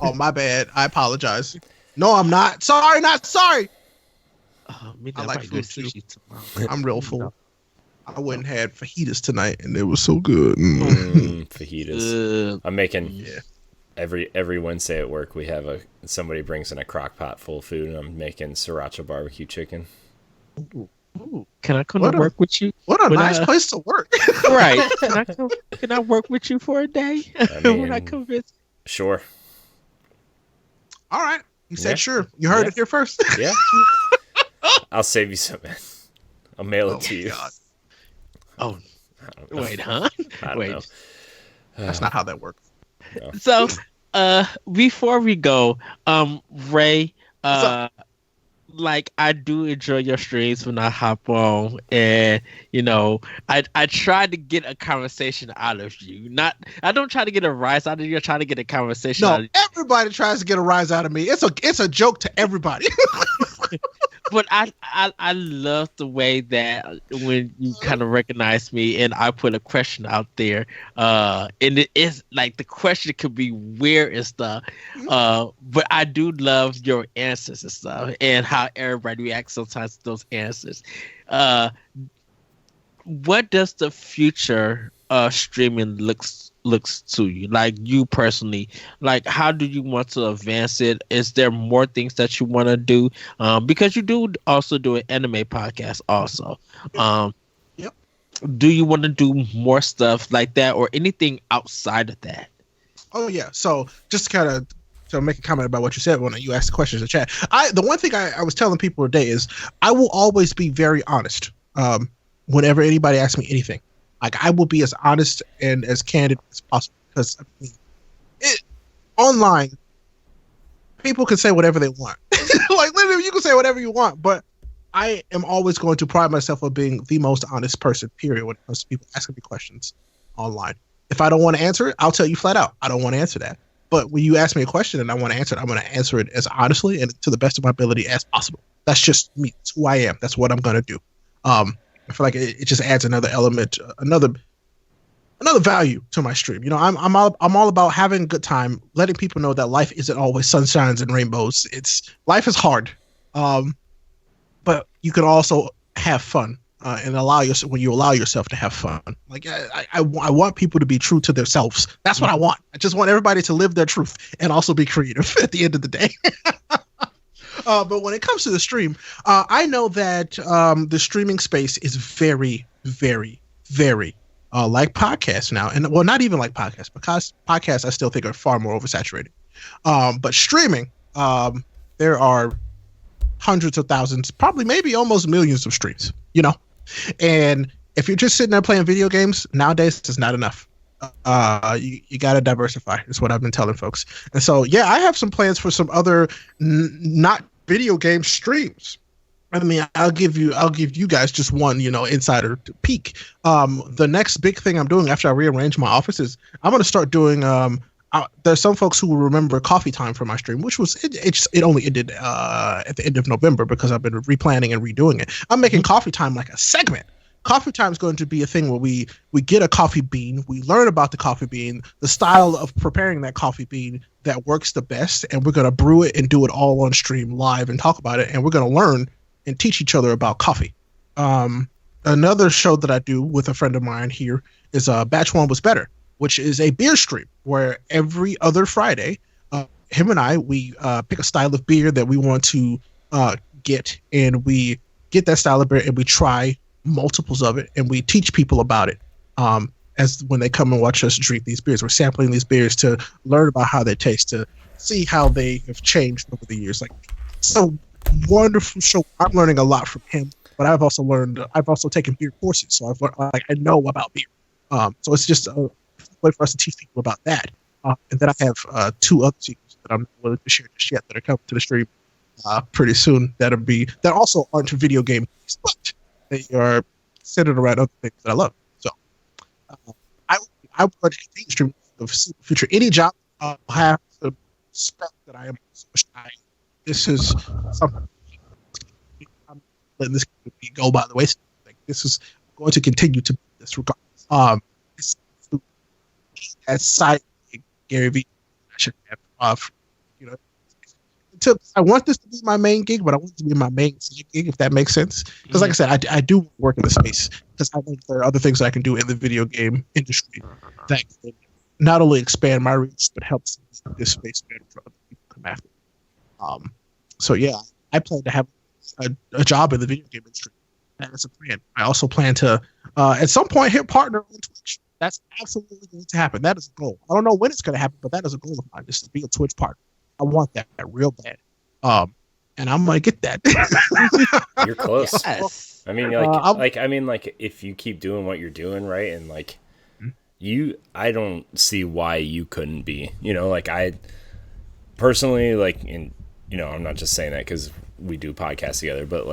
Oh, my bad. I apologize. No, I'm not. Sorry, not sorry. I like food too. I'm real full. I went and had fajitas tonight, and it was so good. Fajitas. I'm making every Wednesday at work. We have somebody brings in a crock pot full of food, and I'm making sriracha barbecue chicken. Ooh. Can I come to work with you? What a nice place to work. Right. Can I work with you for a day? When I come visit? Sure. All right. You said sure. You heard it here first. Yeah. I'll save you some. I'll mail it to you. God. Oh, wait, huh? I don't know. That's not how that works. No. So, before we go, Ray, like I do enjoy your streams when I hop on, and I try to get a conversation out of you. I don't try to get a rise out of you. I try to get a conversation. No, out of you. Everybody tries to get a rise out of me. It's a joke to everybody. But I love the way that when you kind of recognize me and I put a question out there, and it is like the question could be weird and stuff, but I do love your answers and stuff and how everybody reacts sometimes to those answers. What does the future streaming looks to you, like you personally? Like, how do you want to advance it? Is there more things that you want to do? Because you do also do an anime podcast also. Yep. Do you want to do more stuff like that or anything outside of that? Oh yeah. So just kind of to make a comment about what you said when you asked the questions in the chat. The one thing I was telling people today is I will always be very honest. Whenever anybody asks me anything, like I will be as honest and as candid as possible, because online people can say whatever they want. Like literally, you can say whatever you want, but I am always going to pride myself on being the most honest person, period, when it comes to people asking me questions online. If I don't want to answer it, I'll tell you flat out, I don't want to answer that. But when you ask me a question and I want to answer it, I'm going to answer it as honestly and to the best of my ability as possible. That's just me. That's who I am. That's what I'm going to do. I feel like it just adds another element, another value to my stream. You know, I'm all about having a good time, letting people know that life isn't always sunshines and rainbows. Life is hard, but you can also have fun. And when you allow yourself to have fun. Like I want people to be true to themselves. That's what I want. I just want everybody to live their truth and also be creative at the end of the day. But when it comes to the stream, I know that the streaming space is very, very, very like podcasts now. And well, not even like podcasts, because podcasts I still think are far more oversaturated. But streaming, there are hundreds of thousands, probably maybe almost millions of streams, you know? And if you're just sitting there playing video games, nowadays it's not enough. You got to diversify is what I've been telling folks. And so, yeah, I have some plans for some other not video game streams. I mean, I'll give you guys just one, insider peek. The next big thing I'm doing after I rearrange my office is I'm going to start doing, there's some folks who will remember Coffee Time from my stream, which was, it only ended at the end of November because I've been replanning and redoing it. I'm making Coffee Time like a segment. Coffee Time is going to be a thing where we get a coffee bean, we learn about the coffee bean, the style of preparing that coffee bean that works the best, and we're going to brew it and do it all on stream live and talk about it, and we're going to learn and teach each other about coffee. Another show that I do with a friend of mine here is Batch One Was Better, which is a beer stream where every other Friday, him and we pick a style of beer that we want to get, and we get that style of beer and we try multiples of it, and we teach people about it as when they come and watch us drink these beers. We're sampling these beers to learn about how they taste, to see how they have changed over the years. Like, it's a wonderful show. I'm learning a lot from him, but I've also taken beer courses, so I know about beer. So it's just a way for us to teach people about that. And then I have two other secrets that I'm not willing to share just yet that are coming to the stream pretty soon. That also aren't video game based, but they are centered around other things that I love. So I would like to continue streaming in the future. Any job I have to expect that I am so shy. This is something I'm letting this go by the wayside. Like, this is going to continue to be this regardless. As side Gary Vee, I should have, I want this to be my main gig, but I want it to be my main gig, if that makes sense. Because, like I said, I do work in the space because I think there are other things that I can do in the video game industry that can not only expand my reach but helps this space better for other people to come after. So yeah, I plan to have a job in the video game industry. That's a plan. I also plan to at some point hit partner on Twitch. That's absolutely going to happen. That is a goal. I don't know when it's going to happen, but that is a goal of mine, just to be a Twitch partner. I want that real bad. And I'm going to get that. You're close. Yes. I mean, if you keep doing what you're doing, right, and I don't see why you couldn't be. I personally, and I'm not just saying that because we do podcasts together, but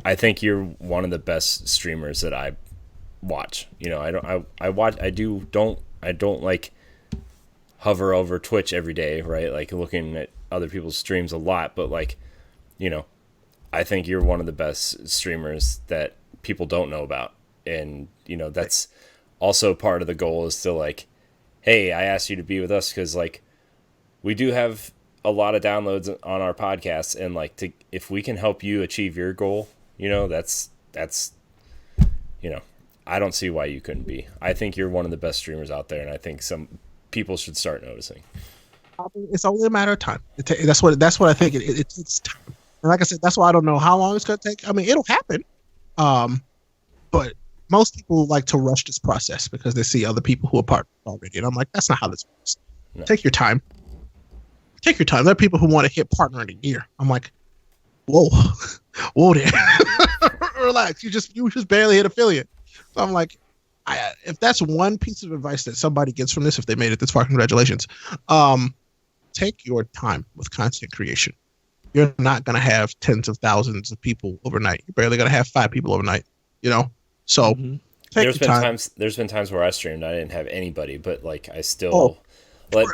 I think you're one of the best streamers that I watch. I don't hover over Twitch every day, right? Looking at other people's streams a lot, but I think you're one of the best streamers that people don't know about. And that's also part of the goal is to hey, I asked you to be with us because we do have a lot of downloads on our podcast, and if we can help you achieve your goal, that's I don't see why you couldn't be. I think you're one of the best streamers out there, and I think some people should start noticing. It's only a matter of time. That's what I think. It takes time, and like I said, that's why I don't know how long it's going to take. I mean, it'll happen, but most people like to rush this process because they see other people who are part already, and I'm like, that's not how this works. No. Take your time. Take your time. There are people who want to hit partner in a year. I'm like, whoa there. Relax. You just barely hit affiliate. So I'm like, if that's one piece of advice that somebody gets from this, if they made it this far, congratulations. Take your time with content creation. You're not going to have tens of thousands of people overnight. You're barely going to have 5 people overnight, So take your time. There's been times where I streamed, I didn't have anybody, but I still, but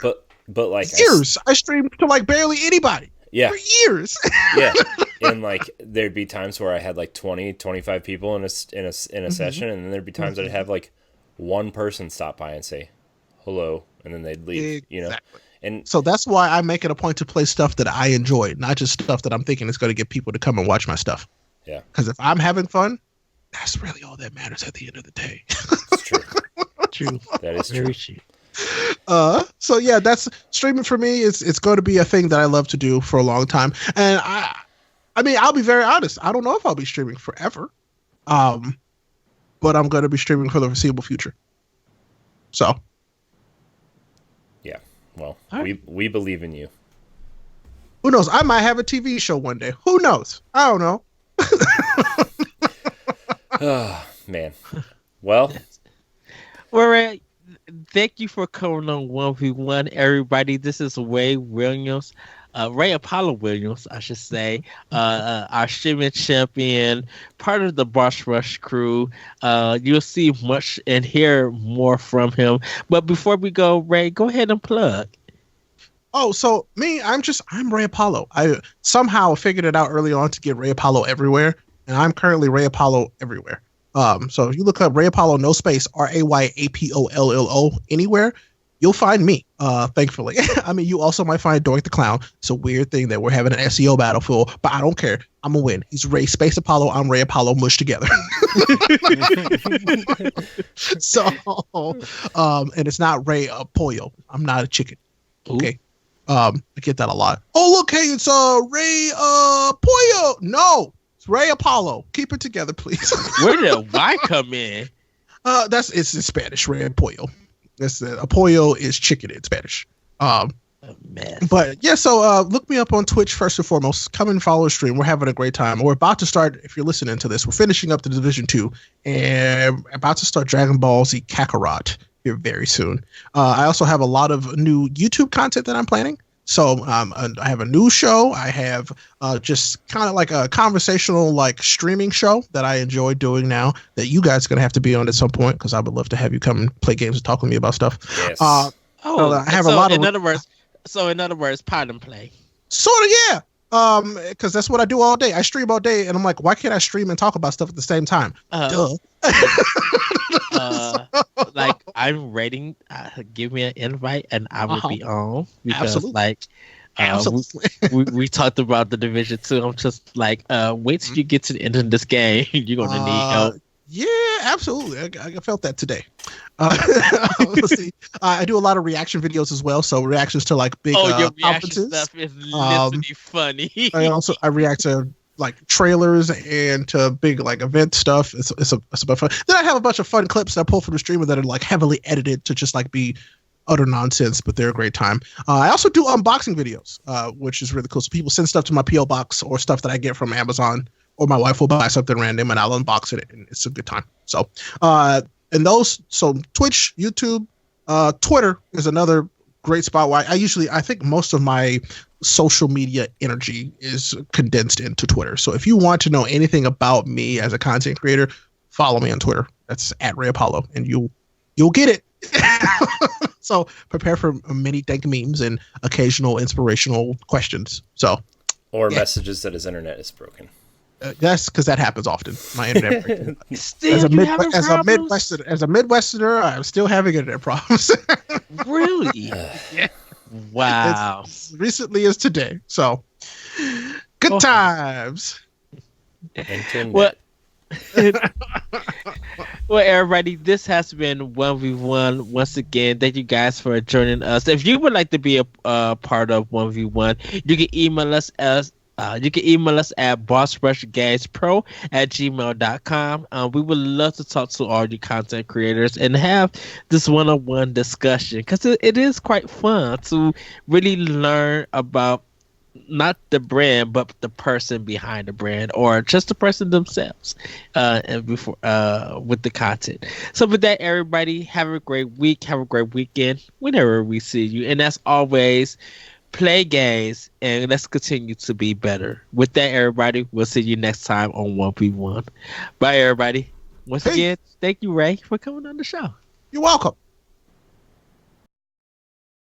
years. I streamed to barely anybody. Yeah. For years. Yeah. And there'd be times where I had 20, 25 people in a session, and then there'd be times that I'd have one person stop by and say hello, and then they'd leave. Exactly. And so that's why I make it a point to play stuff that I enjoy, not just stuff that I'm thinking is going to get people to come and watch my stuff. Yeah. Because if I'm having fun, that's really all that matters at the end of the day. It's true. True. That is Very true. So yeah, that's streaming for me. It's going to be a thing that I love to do for a long time. And I mean, I'll be very honest. I don't know if I'll be streaming forever. But I'm going to be streaming for the foreseeable future. So. Yeah. Well, right. we believe in you. Who knows? I might have a TV show one day. Who knows? I don't know. Oh, man. Well, Ray, thank you for coming on 1v1, everybody. This is Ray Williams. Ray Apollo Williams, I should say, our streaming champion, part of the Boss Rush crew. You'll see much and hear more from him. But before we go, Ray, go ahead and plug. Oh, so me, I'm Ray Apollo. I somehow figured it out early on to get Ray Apollo everywhere, and I'm currently Ray Apollo everywhere. So if you look up Ray Apollo, no space, RayAPOLLO anywhere, you'll find me, thankfully. I mean, you also might find Doink the Clown. It's a weird thing that we're having an SEO battle for, but I don't care. I'm going to win. He's Ray Space Apollo. I'm Ray Apollo mushed together. So, and it's not Ray Pollo. I'm not a chicken. Okay. I get that a lot. Oh, look, hey, it's Ray Pollo. No, it's Ray Apollo. Keep it together, please. Where did Y come in? It's in Spanish, Ray Pollo. A pollo is chicken in Spanish. But yeah, so look me up on Twitch first and foremost. Come and follow the stream. We're having a great time. We're about to start, if you're listening to this, we're finishing up the Division 2 and about to start Dragon Ball Z Kakarot here very soon. I also have a lot of new YouTube content that I'm planning. So I have a news show. I have just kind of like a conversational like streaming show that I enjoy doing now that you guys are going to have to be on at some point because I would love to have you come and play games and talk with me about stuff. Yes. I have a lot of... In other words, pod and play. Sort of, yeah. Because that's what I do all day. I stream all day, and I'm like, why can't I stream and talk about stuff at the same time? Duh. Like I'm ready. Give me an invite, and I will be on because, Absolutely. we talked about the Division 2. I'm just like, wait till you get to the end of this game. You're gonna need help. Yeah, absolutely. I felt that today. Let's see. I do a lot of reaction videos as well. So reactions to like big your reaction conferences. stuff is literally funny. I react to like trailers and to big like event stuff. It's about fun. Then I have a bunch of fun clips that I pull from the streamer that are like heavily edited to just like be utter nonsense, but they're a great time. I also do unboxing videos, which is really cool. So people send stuff to my PO box or stuff that I get from Amazon, or my wife will buy something random and I'll unbox it, and it's a good time. So, so Twitch, YouTube, Twitter is another great spot where I think most of my social media energy is condensed into Twitter. So if you want to know anything about me as a content creator, follow me on Twitter. That's at Ray Apollo, and you'll get it. So prepare for many dank memes and occasional inspirational questions. Or messages that his internet is broken. That's because that happens often. My internet breaks. Still, as a Midwesterner, I'm still having internet problems. Really? Yeah. Wow. As recently as today. So, good times. Well, well, everybody, this has been 1v1 once again. Thank you guys for joining us. If you would like to be a part of 1v1, you can email us at bossrushgamespro@gmail.com. We would love to talk to all you content creators and have this one-on-one discussion because it is quite fun to really learn about not the brand but the person behind the brand, or just the person themselves, and before with the content. So with that, everybody, have a great week, have a great weekend whenever we see you, and as always, play games and let's continue to be better. With that, everybody, we'll see you next time on 1v1. Bye, everybody. Once again, thank you, Ray, for coming on the show. You're welcome.